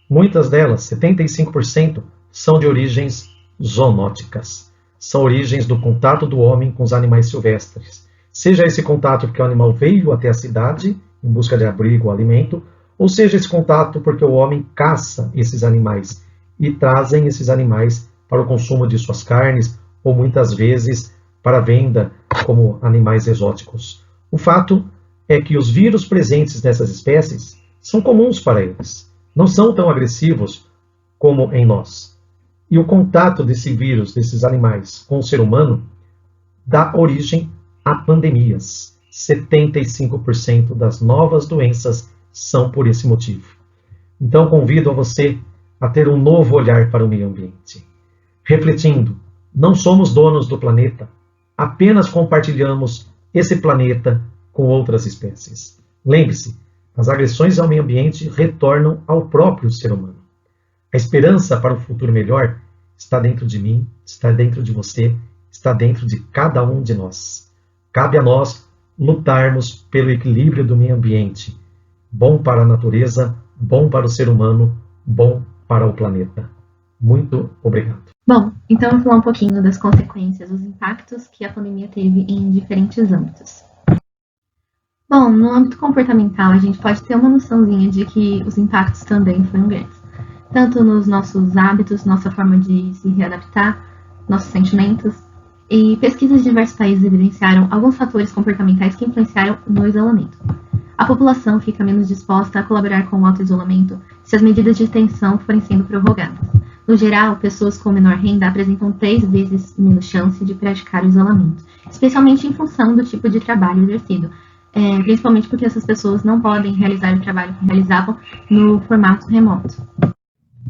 muitas delas, 75%, são de origens zoonóticas. São origens do contato do homem com os animais silvestres. Seja esse contato porque o animal veio até a cidade em busca de abrigo ou alimento, ou seja esse contato porque o homem caça esses animais e trazem esses animais para o consumo de suas carnes ou muitas vezes para venda como animais exóticos. O fato é que os vírus presentes nessas espécies são comuns para eles. Não são tão agressivos como em nós. E o contato desse vírus, desses animais, com o ser humano, dá origem a pandemias. 75% das novas doenças são por esse motivo. Então, convido a você a ter um novo olhar para o meio ambiente. Refletindo, não somos donos do planeta, apenas compartilhamos esse planeta com outras espécies. Lembre-se, as agressões ao meio ambiente retornam ao próprio ser humano. A esperança para um futuro melhor está dentro de mim, está dentro de você, está dentro de cada um de nós. Cabe a nós lutarmos pelo equilíbrio do meio ambiente, bom para a natureza, bom para o ser humano, bom para o planeta. Muito obrigado. Bom, então eu vou falar um pouquinho das consequências, os impactos que a pandemia teve em diferentes âmbitos. Bom, no âmbito comportamental, a gente pode ter uma noçãozinha de que os impactos também foram grandes. Tanto nos nossos hábitos, nossa forma de se readaptar, nossos sentimentos. E pesquisas de diversos países evidenciaram alguns fatores comportamentais que influenciaram no isolamento. A população fica menos disposta a colaborar com o auto-isolamento se as medidas de tensão forem sendo prorrogadas. No geral, pessoas com menor renda apresentam 3 vezes menos chance de praticar o isolamento, especialmente em função do tipo de trabalho exercido, principalmente porque essas pessoas não podem realizar o trabalho que realizavam no formato remoto.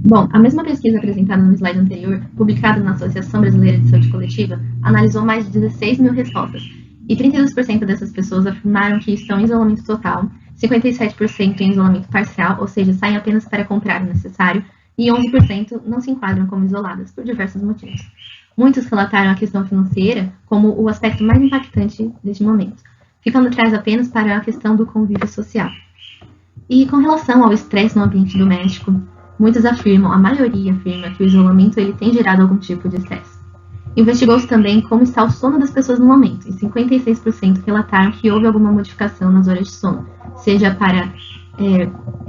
Bom, a mesma pesquisa apresentada no slide anterior, publicada na Associação Brasileira de Saúde Coletiva, analisou mais de 16 mil respostas, e 32% dessas pessoas afirmaram que estão em isolamento total, 57% em isolamento parcial, ou seja, saem apenas para comprar o necessário, e 11% não se enquadram como isoladas, por diversos motivos. Muitos relataram a questão financeira como o aspecto mais impactante deste momento, ficando atrás apenas para a questão do convívio social. E com relação ao estresse no ambiente doméstico, muitos afirmam, a maioria afirma, que o isolamento ele tem gerado algum tipo de estresse. Investigou-se também como está o sono das pessoas no momento, e 56% relataram que houve alguma modificação nas horas de sono, seja para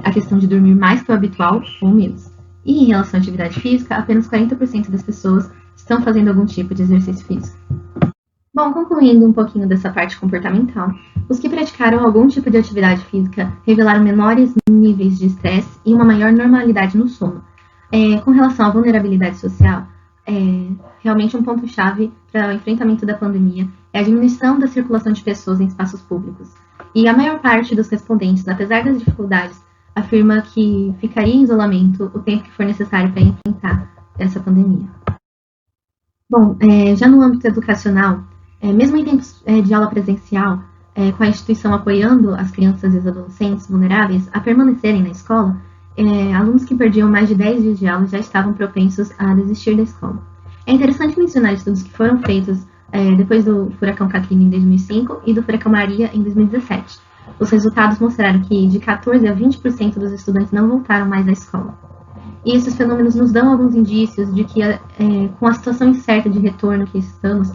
a questão de dormir mais que o habitual ou menos. E em relação à atividade física, apenas 40% das pessoas estão fazendo algum tipo de exercício físico. Bom, concluindo um pouquinho dessa parte comportamental, os que praticaram algum tipo de atividade física revelaram menores níveis de estresse e uma maior normalidade no sono. Com relação à vulnerabilidade social, realmente um ponto-chave para o enfrentamento da pandemia é a diminuição da circulação de pessoas em espaços públicos. E a maior parte dos respondentes, apesar das dificuldades, afirma que ficaria em isolamento o tempo que for necessário para enfrentar essa pandemia. Bom, já no âmbito educacional, mesmo em tempos de aula presencial, com a instituição apoiando as crianças e os adolescentes vulneráveis a permanecerem na escola, alunos que perdiam mais de 10 dias de aula já estavam propensos a desistir da escola. É interessante mencionar estudos que foram feitos depois do furacão Katrina em 2005 e do furacão Maria em 2017. Os resultados mostraram que de 14% a 20% dos estudantes não voltaram mais à escola. E esses fenômenos nos dão alguns indícios de que, com a situação incerta de retorno que estamos,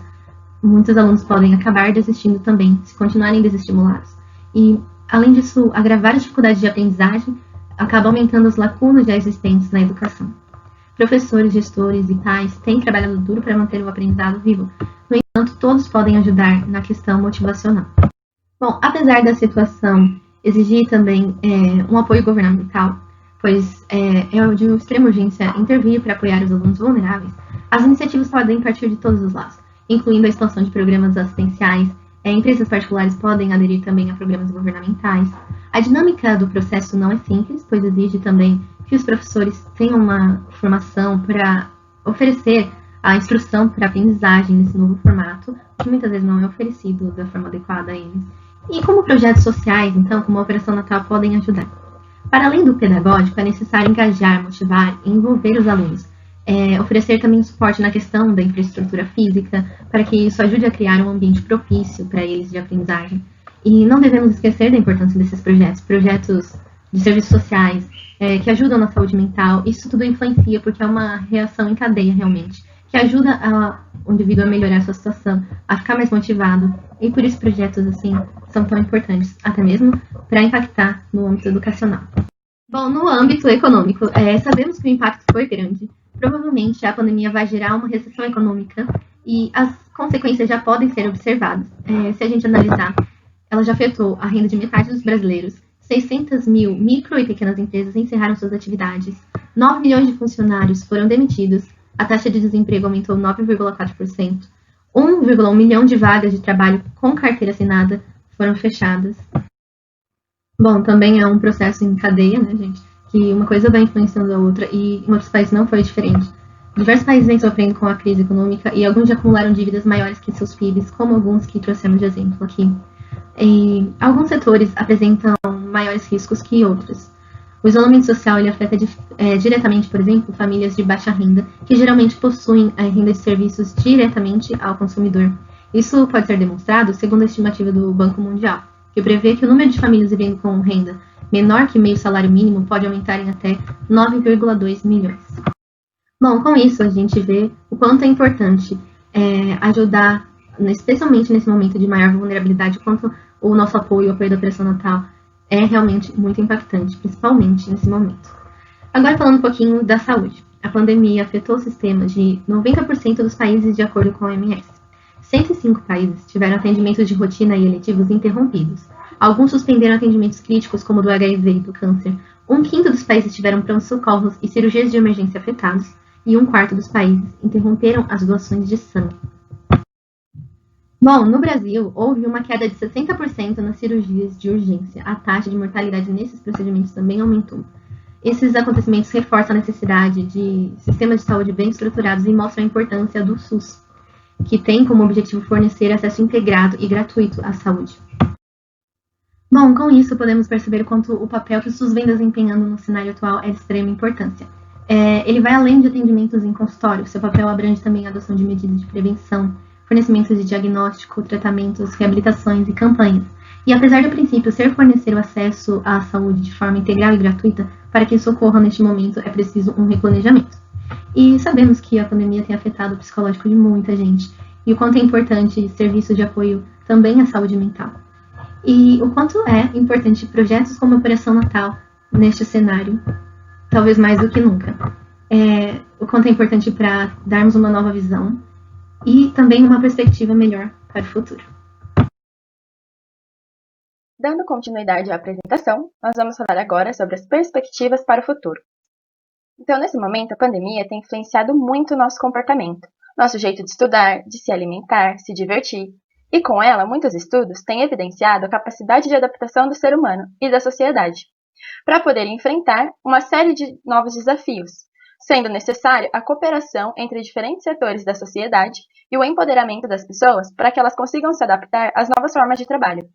muitos alunos podem acabar desistindo também, se continuarem desestimulados. E além disso, agravar as dificuldades de aprendizagem, acaba aumentando as lacunas já existentes na educação. Professores, gestores e pais têm trabalhado duro para manter o aprendizado vivo. No entanto, todos podem ajudar na questão motivacional. Bom, apesar da situação exigir também um apoio governamental, pois é de extrema urgência intervir para apoiar os alunos vulneráveis, as iniciativas podem partir de todos os lados, incluindo a expansão de programas assistenciais. Empresas particulares podem aderir também a programas governamentais. A dinâmica do processo não é simples, pois exige também que os professores tenham uma formação para oferecer a instrução para a aprendizagem nesse novo formato, que muitas vezes não é oferecido da forma adequada a eles. E como projetos sociais, então, como a Operação Natal, podem ajudar. Para além do pedagógico, é necessário engajar, motivar e envolver os alunos. Oferecer também suporte na questão da infraestrutura física, para que isso ajude a criar um ambiente propício para eles de aprendizagem. E não devemos esquecer da importância desses projetos de serviços sociais, que ajudam na saúde mental. Isso tudo influencia, porque é uma reação em cadeia, realmente, que ajuda o indivíduo a melhorar a sua situação, a ficar mais motivado. E por isso projetos assim são tão importantes, até mesmo para impactar no âmbito educacional. Bom, no âmbito econômico, sabemos que o impacto foi grande. Provavelmente a pandemia vai gerar uma recessão econômica e as consequências já podem ser observadas. Se a gente analisar, ela já afetou a renda de metade dos brasileiros. 600 mil micro e pequenas empresas encerraram suas atividades. 9 milhões de funcionários foram demitidos. A taxa de desemprego aumentou 9,4%. 1,1 milhão de vagas de trabalho com carteira assinada foram fechadas. Bom, também é um processo em cadeia, né, gente? Que uma coisa vai influenciando a outra e em outros países não foi diferente. Diversos países vêm sofrendo com a crise econômica e alguns já acumularam dívidas maiores que seus PIBs, como alguns que trouxemos de exemplo aqui. E alguns setores apresentam maiores riscos que outros. O isolamento social ele afeta diretamente, por exemplo, famílias de baixa renda, que geralmente possuem a renda de serviços diretamente ao consumidor. Isso pode ser demonstrado segundo a estimativa do Banco Mundial, que prevê que o número de famílias vivendo com renda menor que meio salário mínimo pode aumentar em até 9,2 milhões. Bom, com isso a gente vê o quanto é importante ajudar, especialmente nesse momento de maior vulnerabilidade, o quanto o nosso apoio, o apoio da Operação Natal é realmente muito impactante, principalmente nesse momento. Agora falando um pouquinho da saúde. A pandemia afetou o sistema de 90% dos países de acordo com a OMS. 105 países tiveram atendimentos de rotina e eletivos interrompidos. Alguns suspenderam atendimentos críticos, como o do HIV e do câncer. 1/5 dos países tiveram pronto-socorros e cirurgias de emergência afetados. E 1/4 dos países interromperam as doações de sangue. Bom, no Brasil, houve uma queda de 60% nas cirurgias de urgência. A taxa de mortalidade nesses procedimentos também aumentou. Esses acontecimentos reforçam a necessidade de sistemas de saúde bem estruturados e mostram a importância do SUS, que tem como objetivo fornecer acesso integrado e gratuito à saúde. Bom, com isso podemos perceber o quanto o papel que o SUS vem desempenhando no cenário atual é de extrema importância. Ele vai além de atendimentos em consultório, seu papel abrange também a adoção de medidas de prevenção, fornecimento de diagnóstico, tratamentos, reabilitações e campanhas. E apesar do princípio ser fornecer o acesso à saúde de forma integral e gratuita, para que isso ocorra neste momento é preciso um replanejamento. E sabemos que a pandemia tem afetado o psicológico de muita gente, e o quanto é importante serviço de apoio também à saúde mental. E o quanto é importante projetos como a Operação Natal neste cenário, talvez mais do que nunca. O quanto é importante para darmos uma nova visão e também uma perspectiva melhor para o futuro. Dando continuidade à apresentação, nós vamos falar agora sobre as perspectivas para o futuro. Então, nesse momento, a pandemia tem influenciado muito o nosso comportamento, nosso jeito de estudar, de se alimentar, se divertir. E com ela, muitos estudos têm evidenciado a capacidade de adaptação do ser humano e da sociedade, para poder enfrentar uma série de novos desafios, sendo necessário a cooperação entre diferentes setores da sociedade e o empoderamento das pessoas para que elas consigam se adaptar às novas formas de trabalho.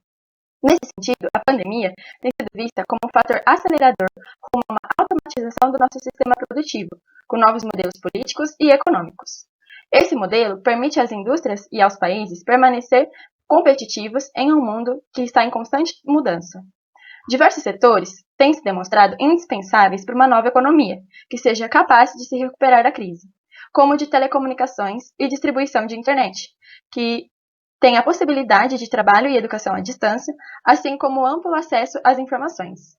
Nesse sentido, a pandemia tem sido vista como um fator acelerador rumo a uma automatização do nosso sistema produtivo, com novos modelos políticos e econômicos. Esse modelo permite às indústrias e aos países permanecer competitivos em um mundo que está em constante mudança. Diversos setores têm se demonstrado indispensáveis para uma nova economia, que seja capaz de se recuperar da crise, como o de telecomunicações e distribuição de internet, que têm a possibilidade de trabalho e educação à distância, assim como amplo acesso às informações.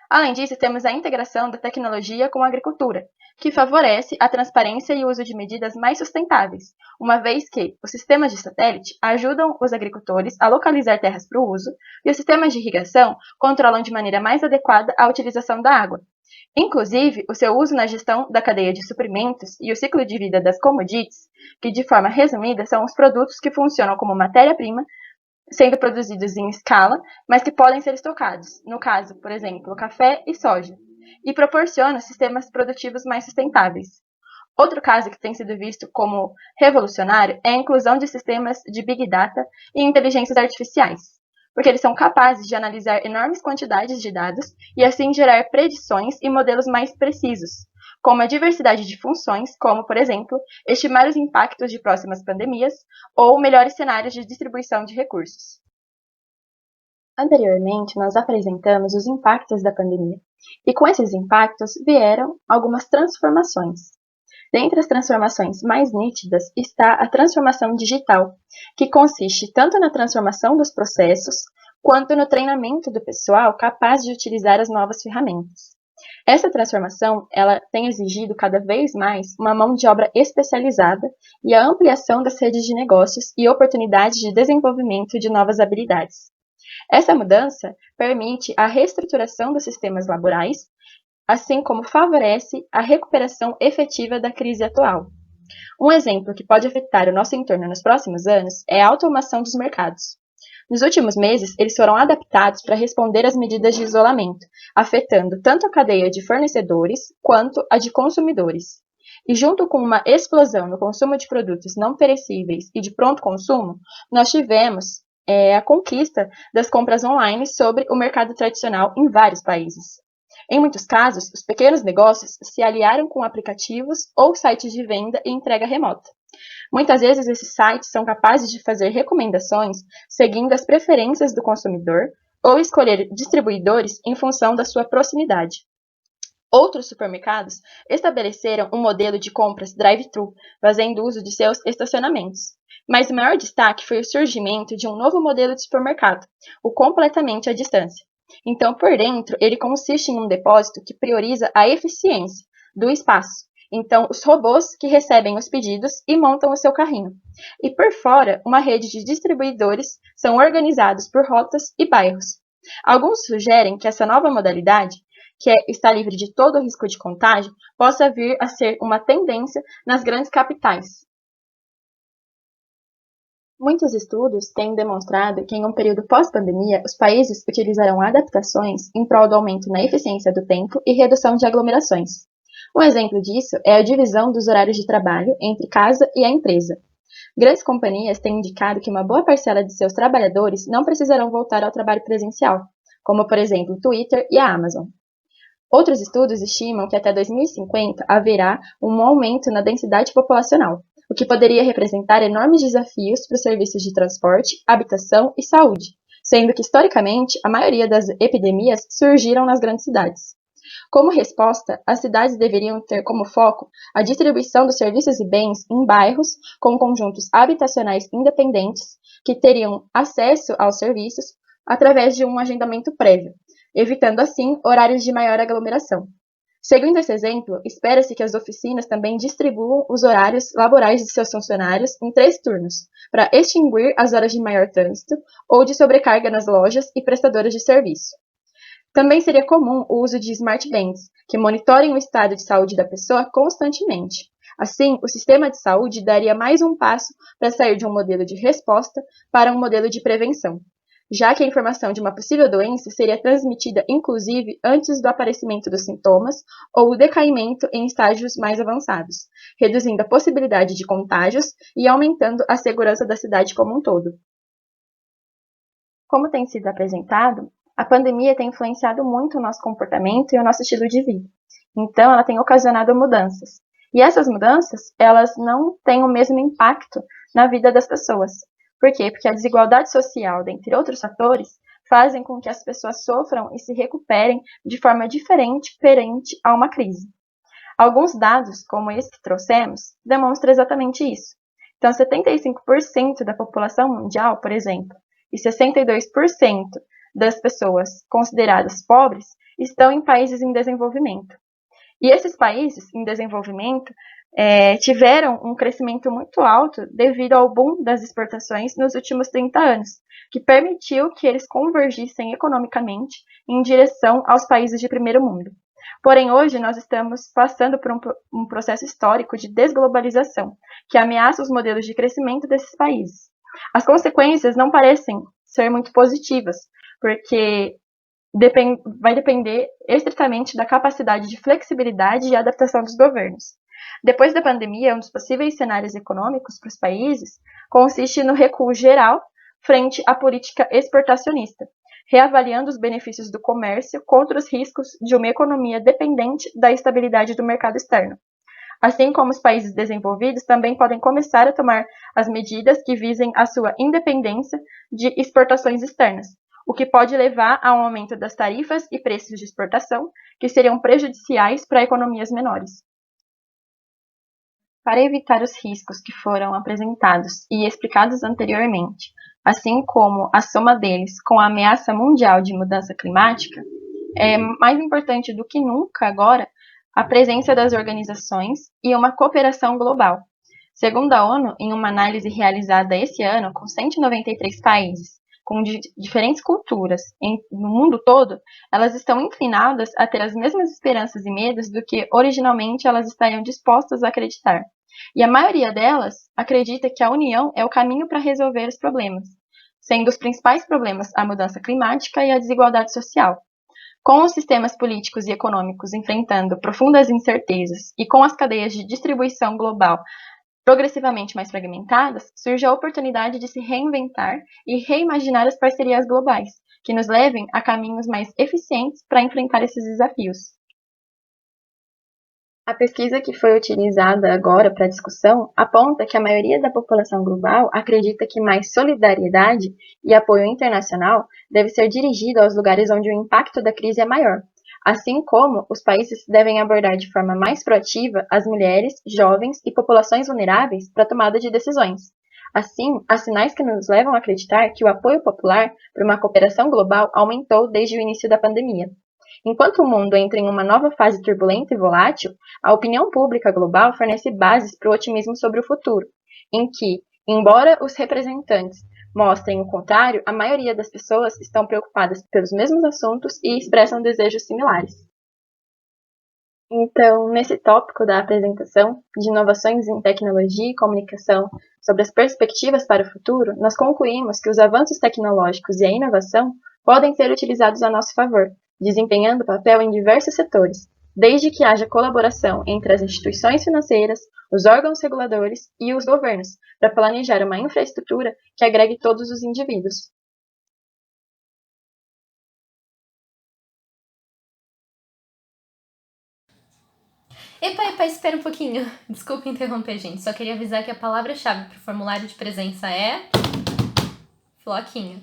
Além disso, temos a integração da tecnologia com a agricultura, que favorece a transparência e o uso de medidas mais sustentáveis, uma vez que os sistemas de satélite ajudam os agricultores a localizar terras para o uso e os sistemas de irrigação controlam de maneira mais adequada a utilização da água. Inclusive, o seu uso na gestão da cadeia de suprimentos e o ciclo de vida das commodities, que de forma resumida são os produtos que funcionam como matéria-prima, sendo produzidos em escala, mas que podem ser estocados, no caso, por exemplo, café e soja, e proporciona sistemas produtivos mais sustentáveis. Outro caso que tem sido visto como revolucionário é a inclusão de sistemas de Big Data e inteligências artificiais, porque eles são capazes de analisar enormes quantidades de dados e assim gerar predições e modelos mais precisos, como a diversidade de funções, como, por exemplo, estimar os impactos de próximas pandemias ou melhores cenários de distribuição de recursos. Anteriormente, nós apresentamos os impactos da pandemia, e com esses impactos vieram algumas transformações. Dentre as transformações mais nítidas está a transformação digital, que consiste tanto na transformação dos processos, quanto no treinamento do pessoal capaz de utilizar as novas ferramentas. Essa transformação ela tem exigido cada vez mais uma mão de obra especializada e a ampliação das redes de negócios e oportunidades de desenvolvimento de novas habilidades. Essa mudança permite a reestruturação dos sistemas laborais, assim como favorece a recuperação efetiva da crise atual. Um exemplo que pode afetar o nosso entorno nos próximos anos é a automação dos mercados. Nos últimos meses, eles foram adaptados para responder às medidas de isolamento, afetando tanto a cadeia de fornecedores quanto a de consumidores. E junto com uma explosão no consumo de produtos não perecíveis e de pronto consumo, nós tivemos a conquista das compras online sobre o mercado tradicional em vários países. Em muitos casos, os pequenos negócios se aliaram com aplicativos ou sites de venda e entrega remota. Muitas vezes esses sites são capazes de fazer recomendações seguindo as preferências do consumidor ou escolher distribuidores em função da sua proximidade. Outros supermercados estabeleceram um modelo de compras drive-thru, fazendo uso de seus estacionamentos. Mas o maior destaque foi o surgimento de um novo modelo de supermercado, o completamente à distância. Então, por dentro, ele consiste em um depósito que prioriza a eficiência do espaço. Então, os robôs que recebem os pedidos e montam o seu carrinho. E por fora, uma rede de distribuidores são organizados por rotas e bairros. Alguns sugerem que essa nova modalidade, que está livre de todo o risco de contágio, possa vir a ser uma tendência nas grandes capitais. Muitos estudos têm demonstrado que em um período pós-pandemia, os países utilizarão adaptações em prol do aumento na eficiência do tempo e redução de aglomerações. Um exemplo disso é a divisão dos horários de trabalho entre casa e a empresa. Grandes companhias têm indicado que uma boa parcela de seus trabalhadores não precisarão voltar ao trabalho presencial, como, por exemplo, o Twitter e a Amazon. Outros estudos estimam que até 2050 haverá um aumento na densidade populacional, o que poderia representar enormes desafios para os serviços de transporte, habitação e saúde, sendo que, historicamente, a maioria das epidemias surgiram nas grandes cidades. Como resposta, as cidades deveriam ter como foco a distribuição dos serviços e bens em bairros com conjuntos habitacionais independentes que teriam acesso aos serviços através de um agendamento prévio, evitando assim horários de maior aglomeração. Seguindo esse exemplo, espera-se que as oficinas também distribuam os horários laborais de seus funcionários em 3 turnos, para extinguir as horas de maior trânsito ou de sobrecarga nas lojas e prestadoras de serviço. Também seria comum o uso de smart bands, que monitorem o estado de saúde da pessoa constantemente. Assim, o sistema de saúde daria mais um passo para sair de um modelo de resposta para um modelo de prevenção, já que a informação de uma possível doença seria transmitida, inclusive, antes do aparecimento dos sintomas ou o decaimento em estágios mais avançados, reduzindo a possibilidade de contágios e aumentando a segurança da cidade como um todo. Como tem sido apresentado, a pandemia tem influenciado muito o nosso comportamento e o nosso estilo de vida. Então, ela tem ocasionado mudanças. E essas mudanças, elas não têm o mesmo impacto na vida das pessoas. Por quê? Porque a desigualdade social, dentre outros fatores, fazem com que as pessoas sofram e se recuperem de forma diferente perante a uma crise. Alguns dados, como esse que trouxemos, demonstram exatamente isso. Então, 75% da população mundial, por exemplo, e 62% das pessoas consideradas pobres estão em países em desenvolvimento. E esses países em desenvolvimento tiveram um crescimento muito alto devido ao boom das exportações nos últimos 30 anos, que permitiu que eles convergissem economicamente em direção aos países de primeiro mundo. Porém, hoje nós estamos passando por um processo histórico de desglobalização, que ameaça os modelos de crescimento desses países. As consequências não parecem ser muito positivas, porque vai depender estritamente da capacidade de flexibilidade e adaptação dos governos. Depois da pandemia, um dos possíveis cenários econômicos para os países consiste no recuo geral frente à política exportacionista, reavaliando os benefícios do comércio contra os riscos de uma economia dependente da estabilidade do mercado externo. Assim como os países desenvolvidos também podem começar a tomar as medidas que visem a sua independência de exportações externas, o que pode levar a um aumento das tarifas e preços de exportação, que seriam prejudiciais para economias menores. Para evitar os riscos que foram apresentados e explicados anteriormente, assim como a soma deles com a ameaça mundial de mudança climática, é mais importante do que nunca agora a presença das organizações e uma cooperação global. Segundo a ONU, em uma análise realizada esse ano com 193 países, com diferentes culturas no mundo todo, elas estão inclinadas a ter as mesmas esperanças e medos do que originalmente elas estariam dispostas a acreditar. E a maioria delas acredita que a união é o caminho para resolver os problemas, sendo os principais problemas a mudança climática e a desigualdade social. Com os sistemas políticos e econômicos enfrentando profundas incertezas e com as cadeias de distribuição global progressivamente mais fragmentadas, surge a oportunidade de se reinventar e reimaginar as parcerias globais, que nos levem a caminhos mais eficientes para enfrentar esses desafios. A pesquisa que foi utilizada agora para a discussão aponta que a maioria da população global acredita que mais solidariedade e apoio internacional deve ser dirigido aos lugares onde o impacto da crise é maior, assim como os países devem abordar de forma mais proativa as mulheres, jovens e populações vulneráveis para a tomada de decisões. Assim, há sinais que nos levam a acreditar que o apoio popular para uma cooperação global aumentou desde o início da pandemia. Enquanto o mundo entra em uma nova fase turbulenta e volátil, a opinião pública global fornece bases para o otimismo sobre o futuro, em que, embora os representantes mostrem o contrário, a maioria das pessoas estão preocupadas pelos mesmos assuntos e expressam desejos similares. Então, nesse tópico da apresentação de inovações em tecnologia e comunicação sobre as perspectivas para o futuro, nós concluímos que os avanços tecnológicos e a inovação podem ser utilizados a nosso favor, desempenhando papel em diversos setores, desde que haja colaboração entre as instituições financeiras, os órgãos reguladores e os governos, para planejar uma infraestrutura que agregue todos os indivíduos. Epa, espera um pouquinho. Desculpa interromper, gente. Só queria avisar que a palavra-chave para o formulário de presença é... Floquinho.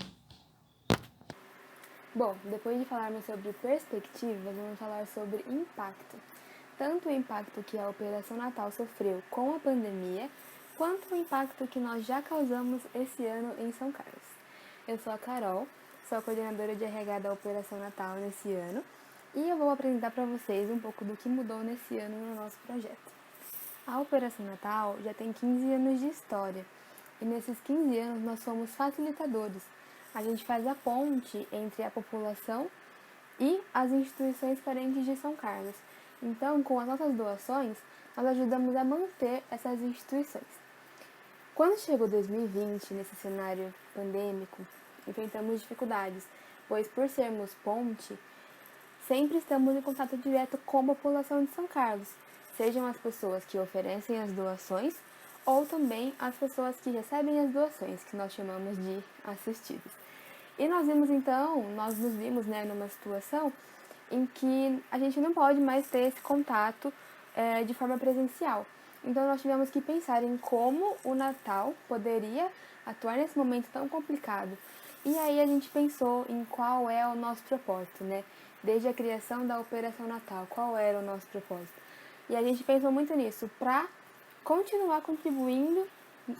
Bom, depois de falarmos sobre perspectivas, vamos falar sobre impacto. Tanto o impacto que a Operação Natal sofreu com a pandemia, quanto o impacto que nós já causamos esse ano em São Carlos. Eu sou a Carol, sou a coordenadora de RH da Operação Natal nesse ano, e eu vou apresentar para vocês um pouco do que mudou nesse ano no nosso projeto. A Operação Natal já tem 15 anos de história, e nesses 15 anos nós somos facilitadores. A gente faz a ponte entre a população e as instituições carentes de São Carlos. Então, com as nossas doações, nós ajudamos a manter essas instituições. Quando chegou 2020, nesse cenário pandêmico, enfrentamos dificuldades, pois por sermos ponte, sempre estamos em contato direto com a população de São Carlos, sejam as pessoas que oferecem as doações ou também as pessoas que recebem as doações, que nós chamamos de assistidos. E nós nos vimos numa situação em que a gente não pode mais ter esse contato de forma presencial. Então nós tivemos que pensar em como o Natal poderia atuar nesse momento tão complicado. E aí a gente pensou em qual é o nosso propósito, né? Desde a criação da Operação Natal, qual era o nosso propósito. E a gente pensou muito nisso, para continuar contribuindo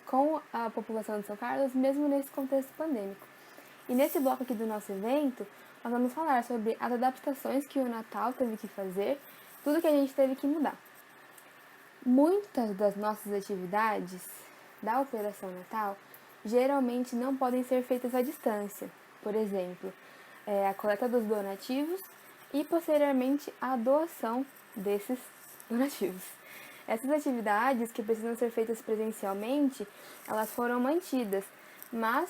com a população de São Carlos, mesmo nesse contexto pandêmico. E nesse bloco aqui do nosso evento, nós vamos falar sobre as adaptações que o Natal teve que fazer, tudo que a gente teve que mudar. Muitas das nossas atividades da Operação Natal geralmente não podem ser feitas à distância. Por exemplo, a coleta dos donativos e, posteriormente, a doação desses donativos. Essas atividades que precisam ser feitas presencialmente, elas foram mantidas, mas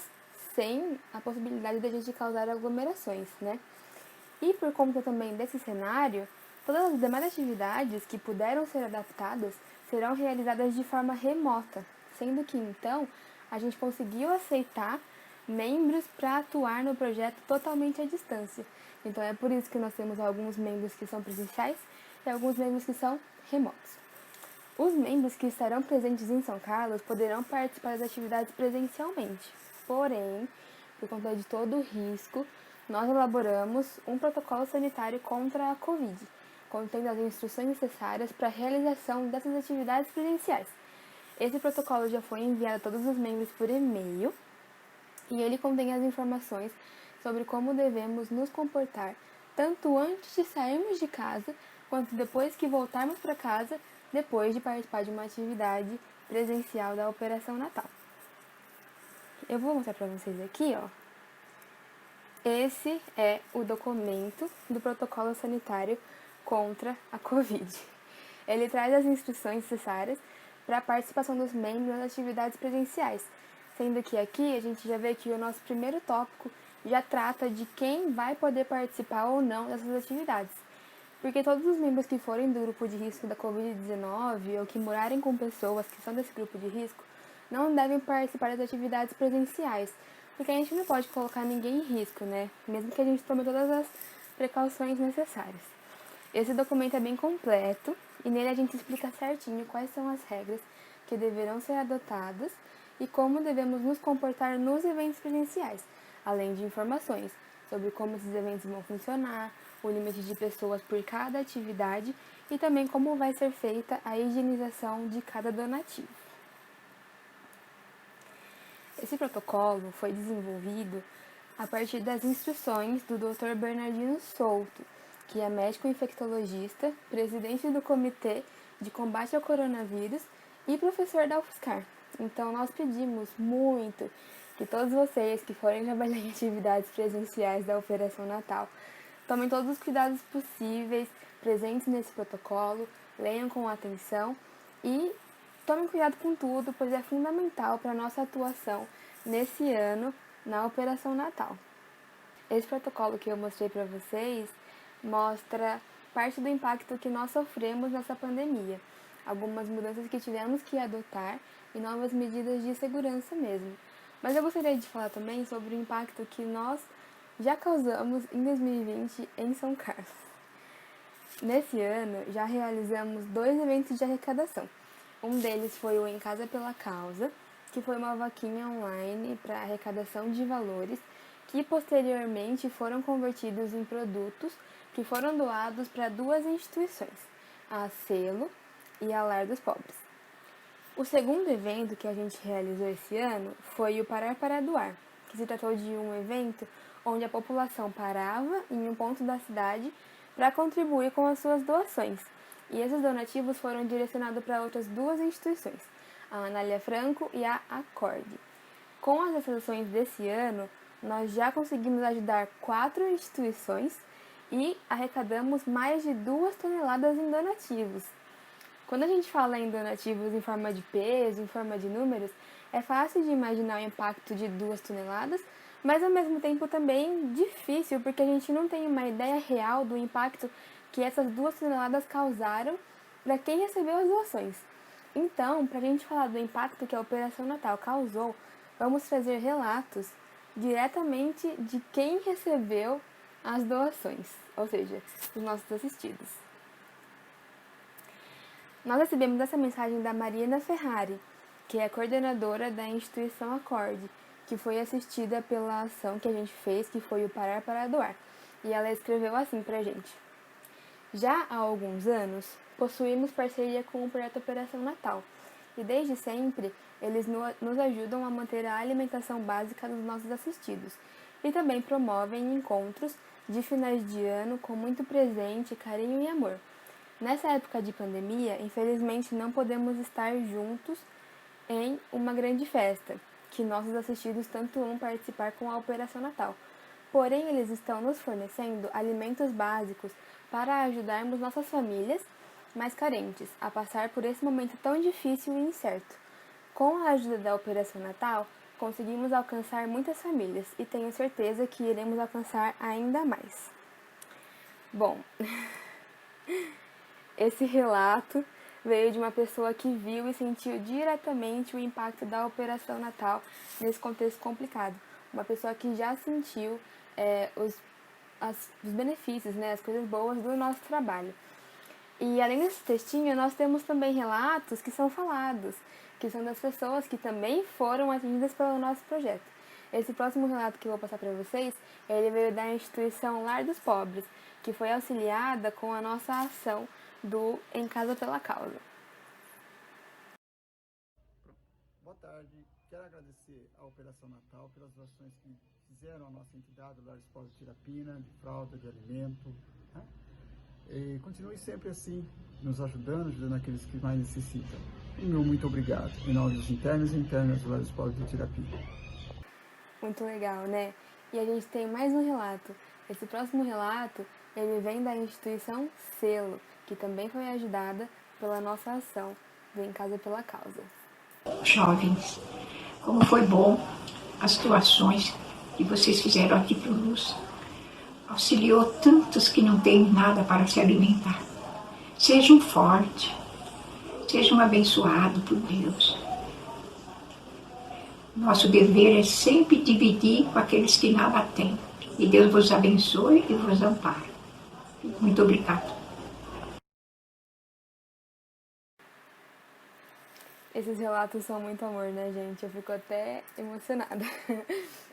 sem a possibilidade de a gente causar aglomerações, né? E por conta também desse cenário, todas as demais atividades que puderam ser adaptadas serão realizadas de forma remota, sendo que então a gente conseguiu aceitar membros para atuar no projeto totalmente à distância. Então é por isso que nós temos alguns membros que são presenciais e alguns membros que são remotos. Os membros que estarão presentes em São Carlos poderão participar das atividades presencialmente. Porém, por conta de todo o risco, nós elaboramos um protocolo sanitário contra a Covid, contendo as instruções necessárias para a realização dessas atividades presenciais. Esse protocolo já foi enviado a todos os membros por e-mail e ele contém as informações sobre como devemos nos comportar, tanto antes de sairmos de casa, quanto depois que voltarmos para casa, depois de participar de uma atividade presencial da Operação Natal. Eu vou mostrar para vocês aqui, ó. Esse é o documento do protocolo sanitário contra a Covid. Ele traz as instruções necessárias para a participação dos membros nas atividades presenciais, sendo que aqui a gente já vê que o nosso primeiro tópico já trata de quem vai poder participar ou não dessas atividades. Porque todos os membros que forem do grupo de risco da Covid-19 ou que morarem com pessoas que são desse grupo de risco não devem participar das atividades presenciais, porque a gente não pode colocar ninguém em risco, né? Mesmo que a gente tome todas as precauções necessárias. Esse documento é bem completo e nele a gente explica certinho quais são as regras que deverão ser adotadas e como devemos nos comportar nos eventos presenciais, além de informações sobre como esses eventos vão funcionar, o limite de pessoas por cada atividade e também como vai ser feita a higienização de cada donativo. Esse protocolo foi desenvolvido a partir das instruções do Dr. Bernardino Souto, que é médico infectologista, presidente do Comitê de Combate ao Coronavírus e professor da UFSCar. Então, nós pedimos muito que todos vocês que forem trabalhar em atividades presenciais da Operação Natal tomem todos os cuidados possíveis presentes nesse protocolo, leiam com atenção e tomem cuidado com tudo, pois é fundamental para a nossa atuação nesse ano na Operação Natal. Esse protocolo que eu mostrei para vocês mostra parte do impacto que nós sofremos nessa pandemia, algumas mudanças que tivemos que adotar e novas medidas de segurança mesmo. Mas eu gostaria de falar também sobre o impacto que nós já causamos em 2020 em São Carlos. Nesse ano, já realizamos 2 eventos de arrecadação. Um deles foi o Em Casa pela Causa, que foi uma vaquinha online para arrecadação de valores que posteriormente foram convertidos em produtos que foram doados para 2 instituições, a Selo e a Lar dos Pobres. O segundo evento que a gente realizou esse ano foi o Parar para Doar, que se tratou de um evento onde a população parava em um ponto da cidade para contribuir com as suas doações. E esses donativos foram direcionados para outras 2 instituições, a Anália Franco e a Acorde. Com as ações desse ano, nós já conseguimos ajudar 4 instituições e arrecadamos mais de 2 toneladas em donativos. Quando a gente fala em donativos em forma de peso, em forma de números, é fácil de imaginar o impacto de 2 toneladas, mas ao mesmo tempo também difícil, porque a gente não tem uma ideia real do impacto que essas 2 toneladas causaram para quem recebeu as doações. Então, para a gente falar do impacto que a Operação Natal causou, vamos trazer relatos diretamente de quem recebeu as doações, ou seja, os nossos assistidos. Nós recebemos essa mensagem da Mariana Ferrari, que é coordenadora da instituição Acorde, que foi assistida pela ação que a gente fez, que foi o Parar para Doar. E ela escreveu assim pra gente: já há alguns anos, possuímos parceria com o projeto Operação Natal, e desde sempre eles nos ajudam a manter a alimentação básica dos nossos assistidos e também promovem encontros de finais de ano com muito presente, carinho e amor. Nessa época de pandemia, infelizmente não podemos estar juntos em uma grande festa, que nossos assistidos tanto amam participar com a Operação Natal. Porém, eles estão nos fornecendo alimentos básicos para ajudarmos nossas famílias mais carentes a passar por esse momento tão difícil e incerto. Com a ajuda da Operação Natal, conseguimos alcançar muitas famílias e tenho certeza que iremos alcançar ainda mais. Bom, esse relato veio de uma pessoa que viu e sentiu diretamente o impacto da Operação Natal nesse contexto complicado. Uma pessoa que já sentiu os benefícios, né, as coisas boas do nosso trabalho. E além desse textinho, nós temos também relatos que são falados, que são das pessoas que também foram atingidas pelo nosso projeto. Esse próximo relato que eu vou passar para vocês, ele veio da instituição Lar dos Pobres, que foi auxiliada com a nossa ação do Em Casa pela Causa. Boa tarde, quero agradecer à Operação Natal pelas doações que fizeram à nossa entidade, o Lar dos Pobres de Tirapina, de fralda, de alimento, né? E continue sempre assim, nos ajudando aqueles que mais necessitam. E meu muito obrigado, em nome dos internos e internas do Lar dos Pobres de Tirapina. Muito legal, né? E a gente tem mais um relato. Esse próximo relato, ele vem da instituição Selo, que também foi ajudada pela nossa ação do Em Casa pela Causa. Jovens, como foi bom as doações que vocês fizeram aqui para o Luz. Auxiliou tantos que não têm nada para se alimentar. Sejam fortes, sejam abençoados por Deus. Nosso dever é sempre dividir com aqueles que nada têm. E Deus vos abençoe e vos ampare. Muito obrigado. Esses relatos são muito amor, né, gente? Eu fico até emocionada.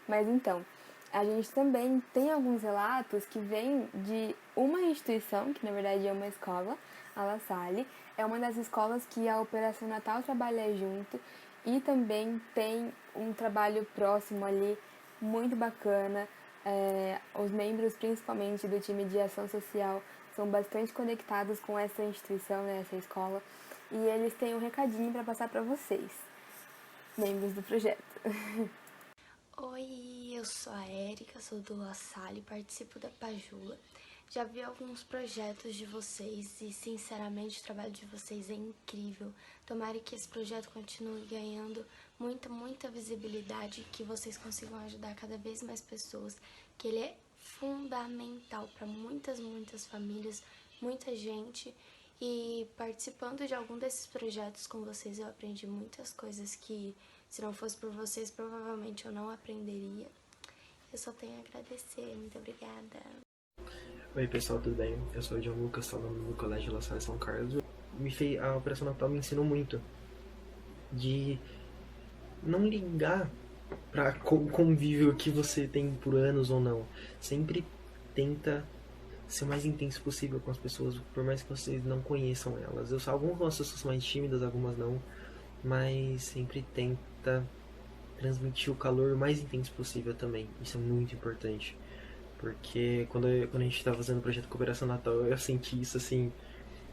Mas então, a gente também tem alguns relatos que vêm de uma instituição, que na verdade é uma escola, a La Salle. É uma das escolas que a Operação Natal trabalha junto e também tem um trabalho próximo ali, muito bacana. Os membros, principalmente do time de ação social, são bastante conectados com essa instituição, né, essa escola. E eles têm um recadinho para passar para vocês, membros do projeto. Oi, eu sou a Érica, sou do La Salle, participo da Pajula. Já vi alguns projetos de vocês e, sinceramente, o trabalho de vocês é incrível. Tomara que esse projeto continue ganhando muita visibilidade, que vocês consigam ajudar cada vez mais pessoas, que ele é fundamental para muitas famílias, muita gente. E participando de algum desses projetos com vocês, eu aprendi muitas coisas que, se não fosse por vocês, provavelmente eu não aprenderia. Eu só tenho a agradecer. Muito obrigada. Oi pessoal, tudo bem? Eu sou o John Lucas, estou no Colégio La Salle São Carlos. A Operação Natal me ensinou muito de não ligar para o convívio que você tem por anos ou não. Sempre tenta ser o mais intenso possível com as pessoas, por mais que vocês não conheçam elas. Algumas pessoas são mais tímidas, algumas não, mas sempre tenta transmitir o calor o mais intenso possível também. Isso é muito importante, porque quando a gente estava fazendo o projeto Cooperação Natal, eu senti isso assim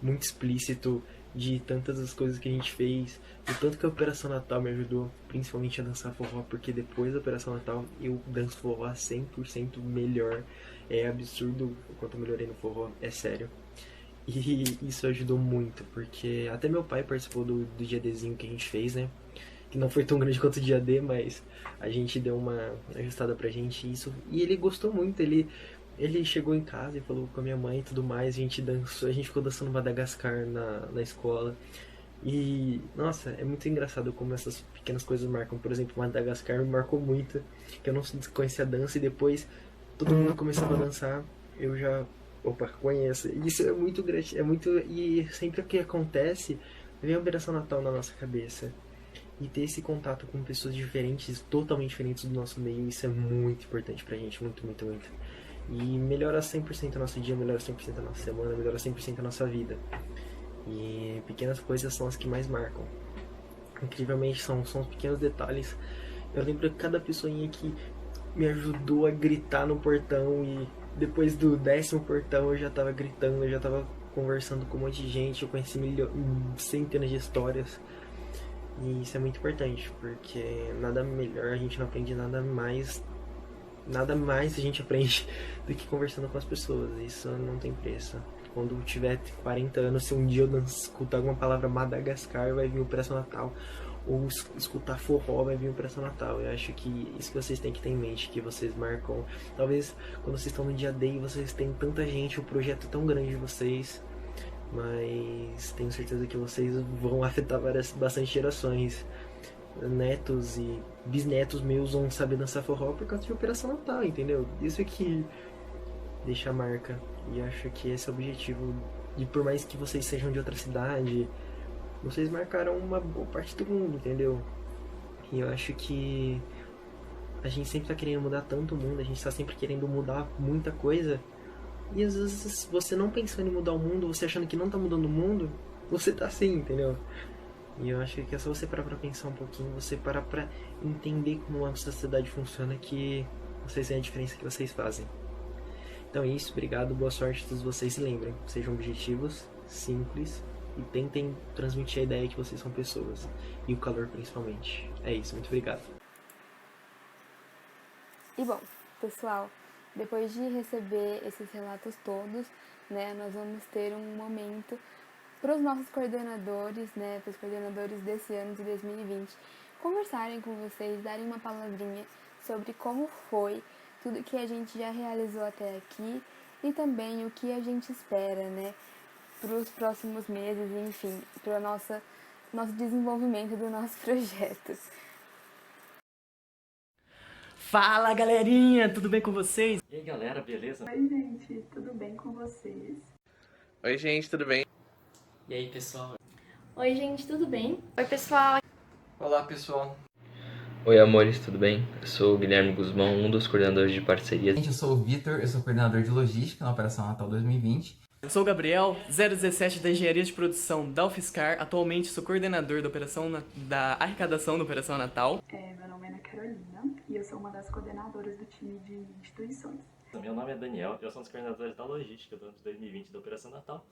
muito explícito, de tantas as coisas que a gente fez, o tanto que a Operação Natal me ajudou, principalmente a dançar forró, porque depois da Operação Natal eu danço forró 100% melhor. É absurdo o quanto eu melhorei no forró, é sério. E isso ajudou muito, porque até meu pai participou do GADzinho que a gente fez, né? Que não foi tão grande quanto o GAD, mas a gente deu uma ajustada pra gente e ele gostou muito. Ele chegou em casa e falou com a minha mãe e tudo mais, a gente dançou, a gente ficou dançando Madagascar na escola. E, nossa, é muito engraçado como essas pequenas coisas marcam. Por exemplo, Madagascar me marcou muito, que eu não conhecia a dança e depois todo mundo começava a dançar, eu já, conheço. Isso é muito grande, e sempre que acontece, vem a Operação Natal na nossa cabeça. E ter esse contato com pessoas diferentes, totalmente diferentes do nosso meio, isso é muito importante pra gente, muito. E melhora 100% o nosso dia, melhora 100% a nossa semana, melhora 100% a nossa vida. E pequenas coisas são as que mais marcam. incrivelmente, são os pequenos detalhes. Eu lembro que cada pessoinha que me ajudou a gritar no portão, e depois do 10º portão eu já tava gritando, eu já tava conversando com um monte de gente, eu conheci centenas de histórias. E isso é muito importante, porque nada melhor, a gente não aprende nada mais a gente aprende do que conversando com as pessoas. Isso não tem preço. Quando eu tiver 40 anos, se um dia eu escutar alguma palavra Madagascar, vai vir o Operação Natal. Ou escutar forró, vai vir o Operação Natal. Eu acho que isso que vocês têm que ter em mente, que vocês marcam. Talvez quando vocês estão no dia D, vocês têm tanta gente, o projeto é tão grande de vocês, mas tenho certeza que vocês vão afetar bastante gerações. Netos e bisnetos meus vão saber dançar forró por causa de Operação Natal, entendeu? Isso é que deixa a marca. E acho que esse é o objetivo. E por mais que vocês sejam de outra cidade, vocês marcaram uma boa parte do mundo, entendeu? E eu acho que a gente sempre tá querendo mudar tanto o mundo, a gente tá sempre querendo mudar muita coisa. E às vezes você não pensando em mudar o mundo, você achando que não tá mudando o mundo, você tá assim, entendeu? E eu acho que é só você parar pra pensar um pouquinho, você parar pra entender como a sociedade funciona, que vocês veem a diferença que vocês fazem. Então é isso, obrigado, boa sorte a todos vocês. Se lembrem, sejam objetivos, simples, e tentem transmitir a ideia que vocês são pessoas. E o calor principalmente. É isso, muito obrigado. E bom, pessoal, depois de receber esses relatos todos, né, nós vamos ter um momento para os nossos coordenadores, né, para os coordenadores desse ano de 2020, conversarem com vocês, darem uma palavrinha sobre como foi tudo que a gente já realizou até aqui e também o que a gente espera, né, para os próximos meses, enfim, para o nosso desenvolvimento do nosso projeto. Fala, galerinha, tudo bem com vocês? E aí, galera, beleza? Oi, gente, tudo bem com vocês? Oi, gente, tudo bem? E aí, pessoal? Oi, gente, tudo bem? Oi, pessoal. Olá, pessoal. Oi, amores, tudo bem? Eu sou o Guilherme Guzmão, um dos coordenadores de parcerias. Gente, eu sou o Vitor, eu sou coordenador de logística na Operação Natal 2020. Eu sou o Gabriel, 017 da Engenharia de Produção da UFSCar. Atualmente sou coordenador da arrecadação da Operação Natal. Meu nome é Ana Carolina e eu sou uma das coordenadoras do time de instituições. Meu nome é Daniel, eu sou um dos coordenadores da logística do ano de 2020 da Operação Natal.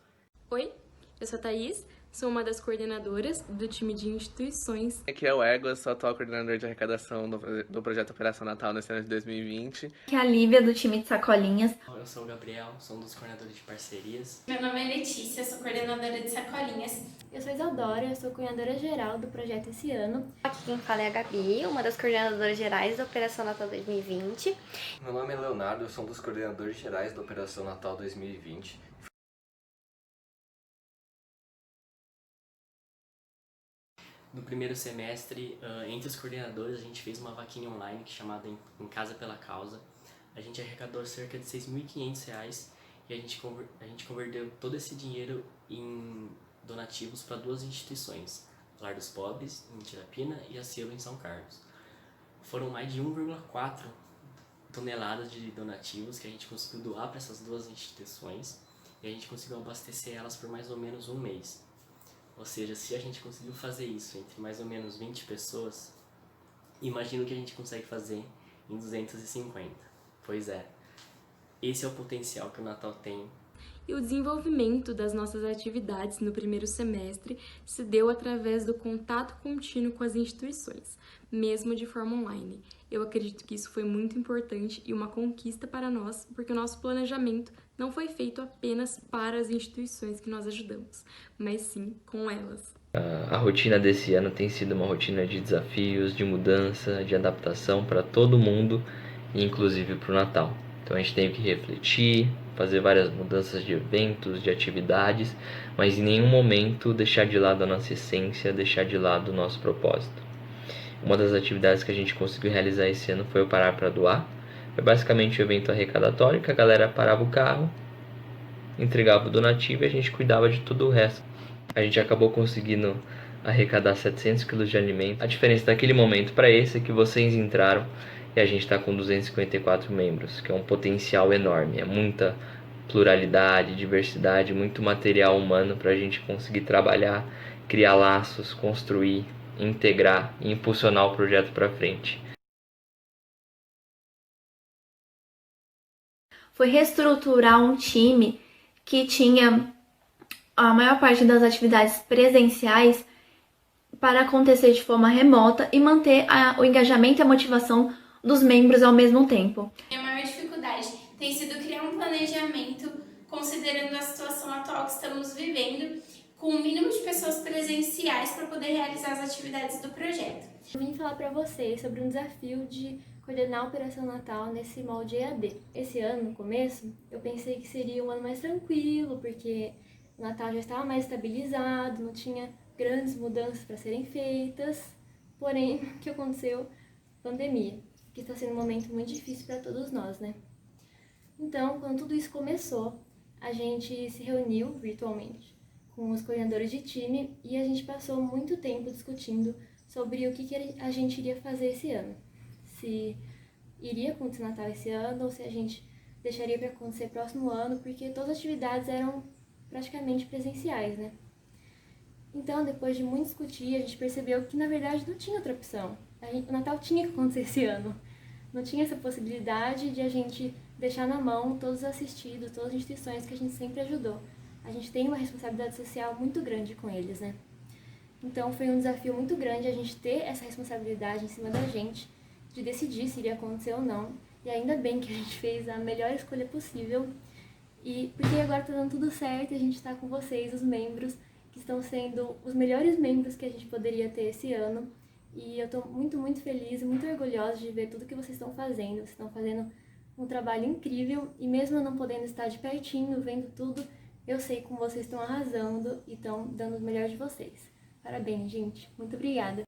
Oi, eu sou a Thaís, sou uma das coordenadoras do time de instituições. Aqui é o Ego, eu sou atual coordenador de arrecadação do projeto Operação Natal nesse ano de 2020. Aqui é a Lívia, do time de sacolinhas. Eu sou o Gabriel, sou um dos coordenadores de parcerias. Meu nome é Letícia, sou coordenadora de sacolinhas. Eu sou Isadora, eu sou coordenadora geral do projeto esse ano. Aqui quem fala é a Gabi, uma das coordenadoras gerais da Operação Natal 2020. Meu nome é Leonardo, eu sou um dos coordenadores gerais da Operação Natal 2020. No primeiro semestre, entre os coordenadores, a gente fez uma vaquinha online chamada Em Casa pela Causa. A gente arrecadou cerca de R$6.500 e a gente converteu todo esse dinheiro em donativos para duas instituições, Lar dos Pobres, em Tirapina, e a Cielo, em São Carlos. Foram mais de 1,4 toneladas de donativos que a gente conseguiu doar para essas duas instituições e a gente conseguiu abastecer elas por mais ou menos um mês. Ou seja, se a gente conseguiu fazer isso entre mais ou menos 20 pessoas, imagina o que a gente consegue fazer em 250. Pois é, esse é o potencial que o Natal tem. E o desenvolvimento das nossas atividades no primeiro semestre se deu através do contato contínuo com as instituições, mesmo de forma online. Eu acredito que isso foi muito importante e uma conquista para nós, porque o nosso planejamento não foi feito apenas para as instituições que nós ajudamos, mas sim com elas. A rotina desse ano tem sido uma rotina de desafios, de mudança, de adaptação para todo mundo, inclusive para o Natal. Então a gente tem que refletir, fazer várias mudanças de eventos, de atividades, mas em nenhum momento deixar de lado a nossa essência, deixar de lado o nosso propósito. Uma das atividades que a gente conseguiu realizar esse ano foi o Parar para Doar. Foi basicamente um evento arrecadatório que a galera parava o carro, entregava o donativo e a gente cuidava de todo o resto. A gente acabou conseguindo arrecadar 700 kg de alimento. A diferença daquele momento para esse é que vocês entraram e a gente está com 254 membros, que é um potencial enorme. É muita pluralidade, diversidade, muito material humano para a gente conseguir trabalhar, criar laços, construir, integrar e impulsionar o projeto para frente. Foi reestruturar um time que tinha a maior parte das atividades presenciais para acontecer de forma remota e manter o engajamento e a motivação dos membros ao mesmo tempo. A maior dificuldade tem sido criar um planejamento considerando a situação atual que estamos vivendo, com o mínimo de pessoas presenciais para poder realizar as atividades do projeto. Eu vim falar para vocês sobre um desafio de coordenar a Operação Natal nesse molde EAD. Esse ano, no começo, eu pensei que seria um ano mais tranquilo, porque o Natal já estava mais estabilizado, não tinha grandes mudanças para serem feitas. Porém, o que aconteceu? Pandemia, que está sendo um momento muito difícil para todos nós, né? Então, quando tudo isso começou, a gente se reuniu virtualmente com os coordenadores de time e a gente passou muito tempo discutindo sobre o que a gente iria fazer esse ano. Se iria acontecer Natal esse ano ou se a gente deixaria para acontecer próximo ano, porque todas as atividades eram praticamente presenciais, né? Então, depois de muito discutir, a gente percebeu que, na verdade, não tinha outra opção. O Natal tinha que acontecer esse ano. Não tinha essa possibilidade de a gente deixar na mão todos os assistidos, todas as instituições que a gente sempre ajudou. A gente tem uma responsabilidade social muito grande com eles, né? Então, foi um desafio muito grande a gente ter essa responsabilidade em cima da gente, de decidir se iria acontecer ou não. E ainda bem que a gente fez a melhor escolha possível. E porque agora tá dando tudo certo e a gente tá com vocês, os membros, que estão sendo os melhores membros que a gente poderia ter esse ano. E eu tô muito, muito feliz e muito orgulhosa de ver tudo que vocês estão fazendo. Vocês estão fazendo um trabalho incrível e mesmo eu não podendo estar de pertinho, vendo tudo, eu sei como vocês estão arrasando e estão dando o melhor de vocês. Parabéns, gente. Muito obrigada.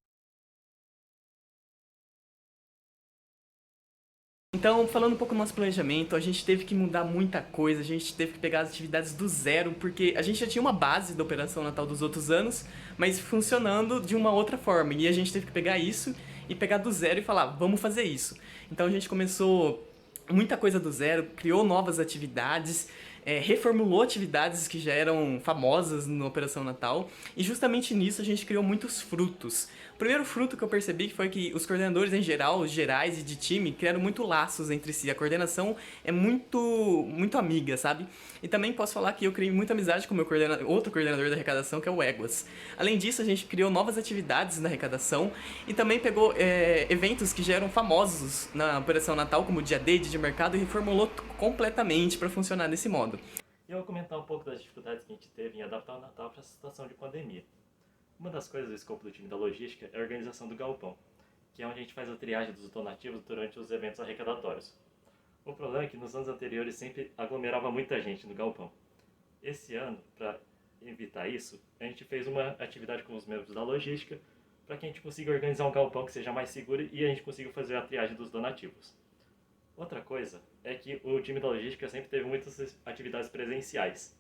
Então, falando um pouco do nosso planejamento, a gente teve que mudar muita coisa, a gente teve que pegar as atividades do zero, porque a gente já tinha uma base da Operação Natal dos outros anos, mas funcionando de uma outra forma. E a gente teve que pegar isso e pegar do zero e falar, vamos fazer isso. Então a gente começou muita coisa do zero, criou novas atividades, reformulou atividades que já eram famosas na Operação Natal, e justamente nisso a gente criou muitos frutos. O primeiro fruto que eu percebi foi que os coordenadores em geral, os gerais e de time, criaram muito laços entre si. A coordenação é muito amiga, sabe? E também posso falar que eu criei muita amizade com o meu outro coordenador da arrecadação, que é o Éguas. Além disso, a gente criou novas atividades na arrecadação e também pegou eventos que já eram famosos na Operação Natal, como o Dia D, Dia de Mercado, e reformulou completamente para funcionar desse modo. E eu vou comentar um pouco das dificuldades que a gente teve em adaptar o Natal para essa situação de pandemia. Uma das coisas do escopo do time da logística é a organização do galpão, que é onde a gente faz a triagem dos donativos durante os eventos arrecadatórios. O problema é que nos anos anteriores sempre aglomerava muita gente no galpão. Esse ano, para evitar isso, a gente fez uma atividade com os membros da logística para que a gente consiga organizar um galpão que seja mais seguro e a gente consiga fazer a triagem dos donativos. Outra coisa é que o time da logística sempre teve muitas atividades presenciais.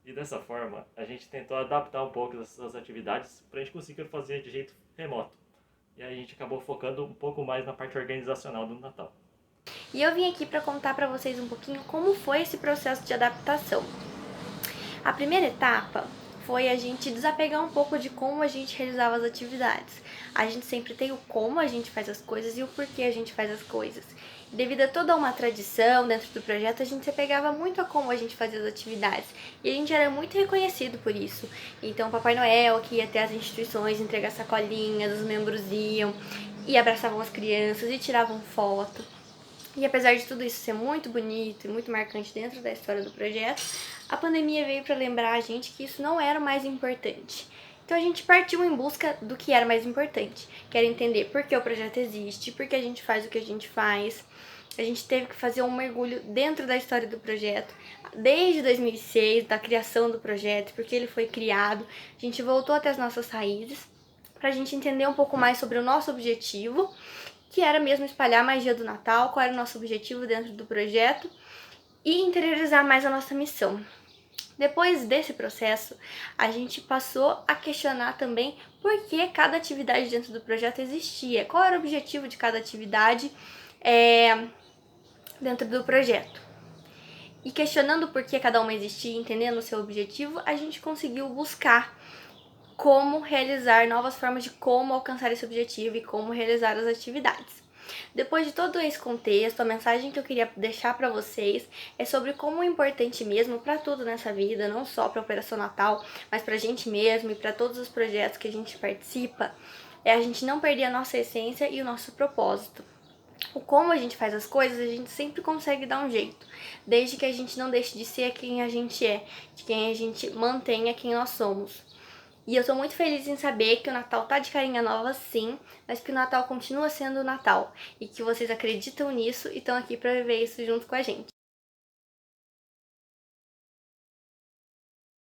E dessa forma, a gente tentou adaptar um pouco essas atividades para a gente conseguir fazer de jeito remoto. E aí a gente acabou focando um pouco mais na parte organizacional do Natal. E eu vim aqui para contar para vocês um pouquinho como foi esse processo de adaptação. A primeira etapa foi a gente desapegar um pouco de como a gente realizava as atividades. A gente sempre tem o como a gente faz as coisas e o porquê a gente faz as coisas. Devido a toda uma tradição dentro do projeto, a gente se apegava muito a como a gente fazia as atividades. E a gente era muito reconhecido por isso. Então o Papai Noel, que ia até as instituições entregar sacolinhas, os membros iam e abraçavam as crianças e tiravam foto. E apesar de tudo isso ser muito bonito e muito marcante dentro da história do projeto, a pandemia veio para lembrar a gente que isso não era o mais importante. Então a gente partiu em busca do que era mais importante, que era entender por que o projeto existe, por que a gente faz o que a gente faz. A gente teve que fazer um mergulho dentro da história do projeto, desde 2006, da criação do projeto, porque ele foi criado. A gente voltou até as nossas raízes, para a gente entender um pouco mais sobre o nosso objetivo, que era mesmo espalhar a magia do Natal, qual era o nosso objetivo dentro do projeto, e interiorizar mais a nossa missão. Depois desse processo, a gente passou a questionar também por que cada atividade dentro do projeto existia, qual era o objetivo de cada atividade dentro do projeto. E questionando por que cada uma existia, entendendo o seu objetivo, a gente conseguiu buscar como realizar, novas formas de como alcançar esse objetivo e como realizar as atividades. Depois de todo esse contexto, a mensagem que eu queria deixar para vocês é sobre como é importante mesmo para tudo nessa vida, não só para a Operação Natal, mas para a gente mesmo e para todos os projetos que a gente participa, é a gente não perder a nossa essência e o nosso propósito. O como a gente faz as coisas, a gente sempre consegue dar um jeito, desde que a gente não deixe de ser quem a gente é, de quem a gente mantenha quem nós somos. E eu tô muito feliz em saber que o Natal tá de carinha nova sim, mas que o Natal continua sendo o Natal e que vocês acreditam nisso e estão aqui pra viver isso junto com a gente.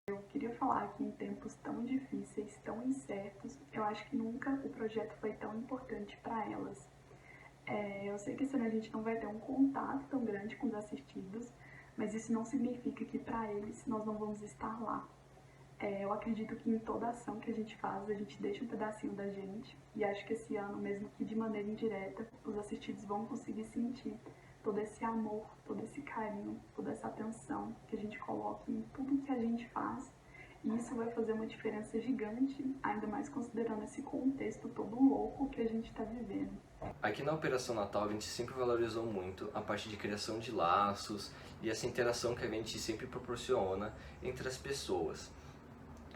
Eu queria falar que em tempos tão difíceis, tão incertos, eu acho que nunca o projeto foi tão importante para elas. Eu sei que esse ano a gente não vai ter um contato tão grande com os assistidos, mas isso não significa que para eles nós não vamos estar lá. Eu acredito que em toda ação que a gente faz, a gente deixa um pedacinho da gente, e acho que esse ano, mesmo que de maneira indireta, os assistidos vão conseguir sentir todo esse amor, todo esse carinho, toda essa atenção que a gente coloca em tudo que a gente faz, e isso vai fazer uma diferença gigante, ainda mais considerando esse contexto todo louco que a gente está vivendo. Aqui na Operação Natal a gente sempre valorizou muito a parte de criação de laços e essa interação que a gente sempre proporciona entre as pessoas.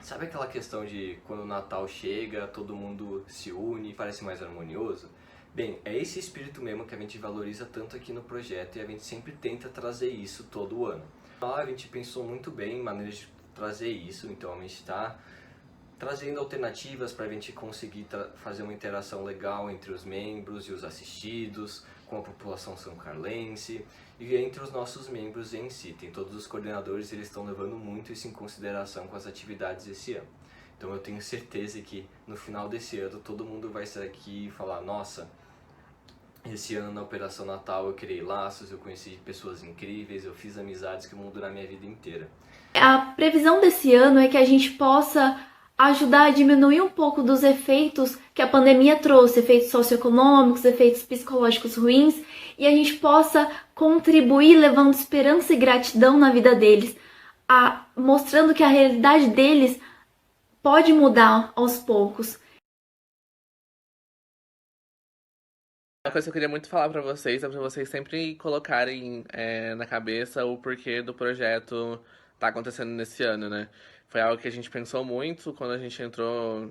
Sabe aquela questão de quando o Natal chega, todo mundo se une e parece mais harmonioso? Bem, é esse espírito mesmo que a gente valoriza tanto aqui no projeto e a gente sempre tenta trazer isso todo ano. A gente pensou muito bem em maneiras de trazer isso, então a gente está trazendo alternativas para a gente conseguir fazer uma interação legal entre os membros e os assistidos, com a população são-carlense e entre os nossos membros em si. Tem todos os coordenadores, eles estão levando muito isso em consideração com as atividades esse ano. Então eu tenho certeza que no final desse ano todo mundo vai sair aqui e falar: nossa, esse ano na Operação Natal eu criei laços, eu conheci pessoas incríveis, eu fiz amizades que vão durar minha vida inteira. A previsão desse ano é que a gente possa ajudar a diminuir um pouco dos efeitos que a pandemia trouxe, efeitos socioeconômicos, efeitos psicológicos ruins, e a gente possa contribuir levando esperança e gratidão na vida deles, mostrando que a realidade deles pode mudar aos poucos. Uma coisa que eu queria muito falar pra vocês é pra vocês sempre colocarem na cabeça o porquê do projeto tá acontecendo nesse ano, né? Foi algo que a gente pensou muito quando a gente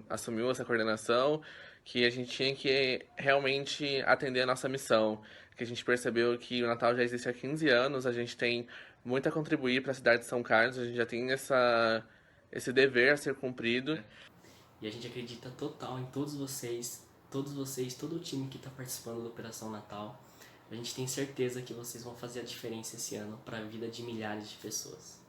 assumiu essa coordenação, que a gente tinha que realmente atender a nossa missão, que a gente percebeu que o Natal já existe há 15 anos, a gente tem muito a contribuir para a cidade de São Carlos, a gente já tem esse dever a ser cumprido. E a gente acredita total em todos vocês, todo o time que está participando da Operação Natal. A gente tem certeza que vocês vão fazer a diferença esse ano para a vida de milhares de pessoas.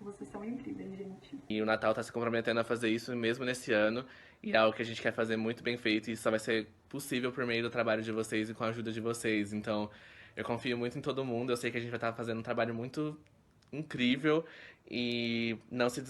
Vocês são incríveis, gente. E o Natal está se comprometendo a fazer isso mesmo nesse ano, e é algo que a gente quer fazer muito bem feito, e isso só vai ser possível por meio do trabalho de vocês e com a ajuda de vocês. Então, eu confio muito em todo mundo, eu sei que a gente vai estar fazendo um trabalho muito incrível, e não se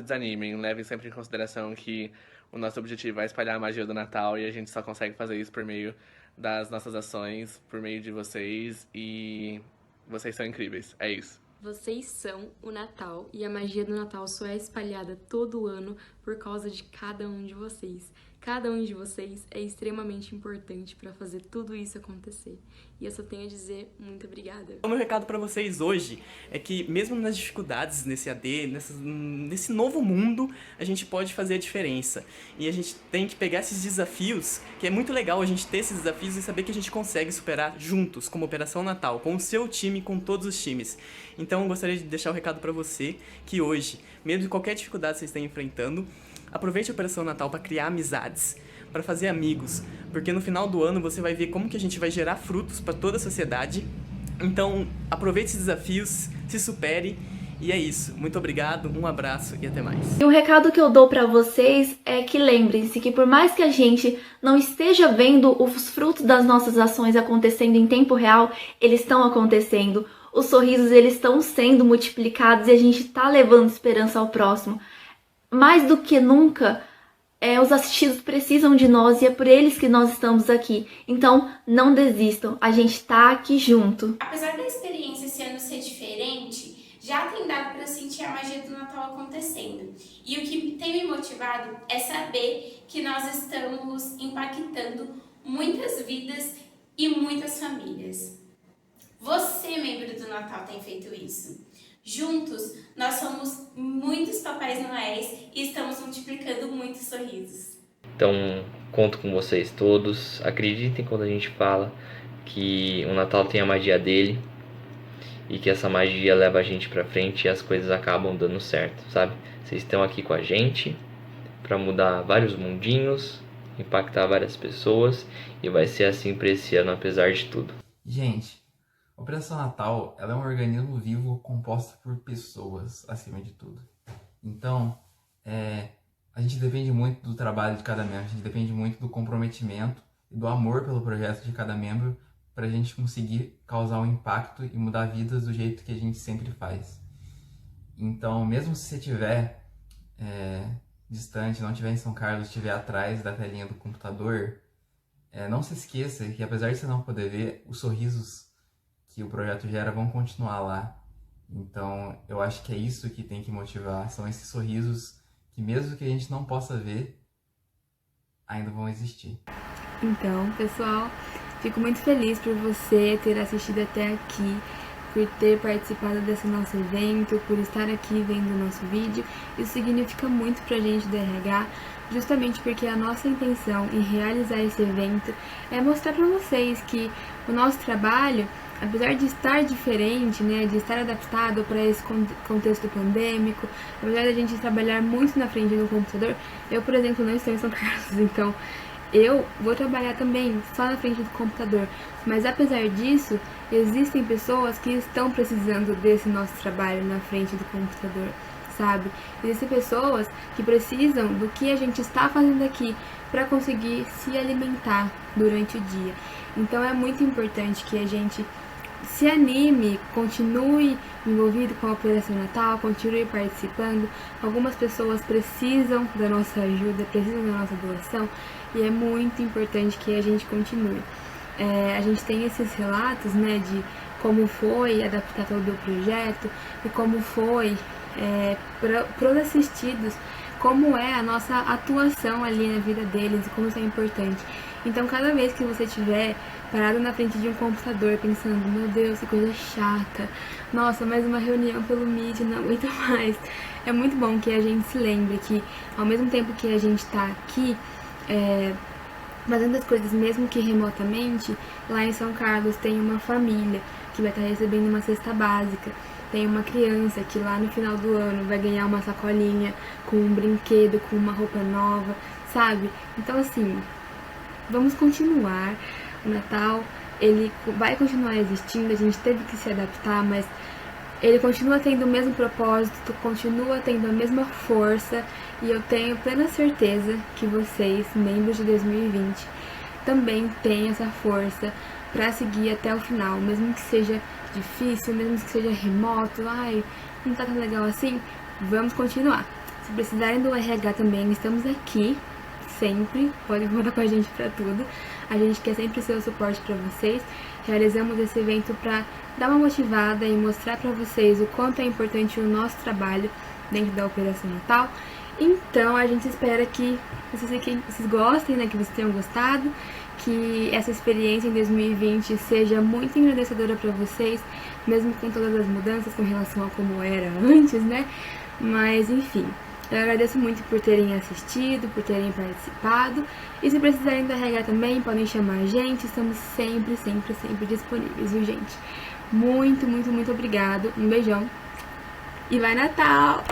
desanimem, levem sempre em consideração que o nosso objetivo é espalhar a magia do Natal, e a gente só consegue fazer isso por meio das nossas ações, por meio de vocês, e vocês são incríveis, é isso. Vocês são o Natal e a magia do Natal só é espalhada todo ano por causa de cada um de vocês. Cada um de vocês é extremamente importante para fazer tudo isso acontecer. E eu só tenho a dizer muito obrigada. O meu recado para vocês hoje é que mesmo nas dificuldades nesse AD, nesse novo mundo, a gente pode fazer a diferença. E a gente tem que pegar esses desafios, que é muito legal a gente ter esses desafios e saber que a gente consegue superar juntos, como Operação Natal, com o seu time, com todos os times. Então eu gostaria de deixar o recado para você que hoje, mesmo que qualquer dificuldade que você esteja enfrentando, aproveite a Operação Natal para criar amizades, para fazer amigos, porque no final do ano você vai ver como que a gente vai gerar frutos para toda a sociedade. Então, aproveite esses desafios, se supere, e é isso. Muito obrigado, um abraço e até mais. E o recado que eu dou para vocês é que lembrem-se que por mais que a gente não esteja vendo os frutos das nossas ações acontecendo em tempo real, eles estão acontecendo. Os sorrisos, eles estão sendo multiplicados e a gente está levando esperança ao próximo. Mais do que nunca, os assistidos precisam de nós e é por eles que nós estamos aqui. Então, não desistam, a gente tá aqui junto. Apesar da experiência esse ano ser diferente, já tem dado para sentir a magia do Natal acontecendo. E o que tem me motivado é saber que nós estamos impactando muitas vidas e muitas famílias. Você, membro do Natal, tem feito isso. Juntos, nós somos muitos Papais Noéis e estamos multiplicando muitos sorrisos. Então, conto com vocês todos. Acreditem quando a gente fala que o Natal tem a magia dele e que essa magia leva a gente pra frente e as coisas acabam dando certo, sabe? Vocês estão aqui com a gente para mudar vários mundinhos, impactar várias pessoas e vai ser assim para esse ano, apesar de tudo. Gente, a Operação Natal ela é um organismo vivo composto por pessoas, acima de tudo. Então, a gente depende muito do trabalho de cada membro, a gente depende muito do comprometimento e do amor pelo projeto de cada membro para a gente conseguir causar um impacto e mudar vidas do jeito que a gente sempre faz. Então, mesmo se você estiver distante, não estiver em São Carlos, estiver atrás da telinha do computador, não se esqueça que apesar de você não poder ver, os sorrisos que o projeto gera vão continuar lá. Então, eu acho que é isso que tem que motivar, são esses sorrisos que mesmo que a gente não possa ver, ainda vão existir. Então, pessoal, fico muito feliz por você ter assistido até aqui, por ter participado desse nosso evento, por estar aqui vendo o nosso vídeo. Isso significa muito pra gente do RH, justamente porque a nossa intenção em realizar esse evento é mostrar pra vocês que o nosso trabalho, apesar de estar diferente, né, de estar adaptado para esse contexto pandêmico, apesar de a gente trabalhar muito na frente do computador, eu, por exemplo, não estou em São Carlos, então eu vou trabalhar também só na frente do computador, mas apesar disso, existem pessoas que estão precisando desse nosso trabalho na frente do computador, sabe? Existem pessoas que precisam do que a gente está fazendo aqui para conseguir se alimentar durante o dia. Então é muito importante que a gente se anime, continue envolvido com a Operação Natal, continue participando. Algumas pessoas precisam da nossa ajuda, precisam da nossa doação e é muito importante que a gente continue. A gente tem esses relatos, né, de como foi adaptar todo o projeto e como foi para os assistidos, como é a nossa atuação ali na vida deles e como isso é importante. Então, cada vez que você estiver parado na frente de um computador pensando, meu Deus, que coisa chata, nossa, mais uma reunião pelo Meet, não aguento mais. É muito bom que a gente se lembre que, ao mesmo tempo que a gente está aqui, fazendo as coisas mesmo que remotamente, lá em São Carlos tem uma família que vai estar recebendo uma cesta básica. Tem uma criança que lá no final do ano vai ganhar uma sacolinha com um brinquedo, com uma roupa nova, sabe? Então, assim, vamos continuar. O Natal, ele vai continuar existindo, a gente teve que se adaptar, mas ele continua tendo o mesmo propósito, continua tendo a mesma força, e eu tenho plena certeza que vocês, membros de 2020, também têm essa força para seguir até o final, mesmo que seja difícil, mesmo que seja remoto, não tá tão legal assim, vamos continuar. Se precisarem do RH também, estamos aqui sempre, podem contar com a gente para tudo. A gente quer sempre ser o suporte para vocês. Realizamos esse evento para dar uma motivada e mostrar para vocês o quanto é importante o nosso trabalho dentro da Operação Natal. Então, a gente espera que vocês gostem, né, que vocês tenham gostado, que essa experiência em 2020 seja muito engrandecedora para vocês, mesmo com todas as mudanças com relação a como era antes, né? Mas, enfim, eu agradeço muito por terem assistido, por terem participado. E se precisarem do RH também, podem chamar a gente. Estamos sempre, sempre, sempre disponíveis, viu, gente? Muito, muito, muito obrigado. Um beijão. E vai Natal!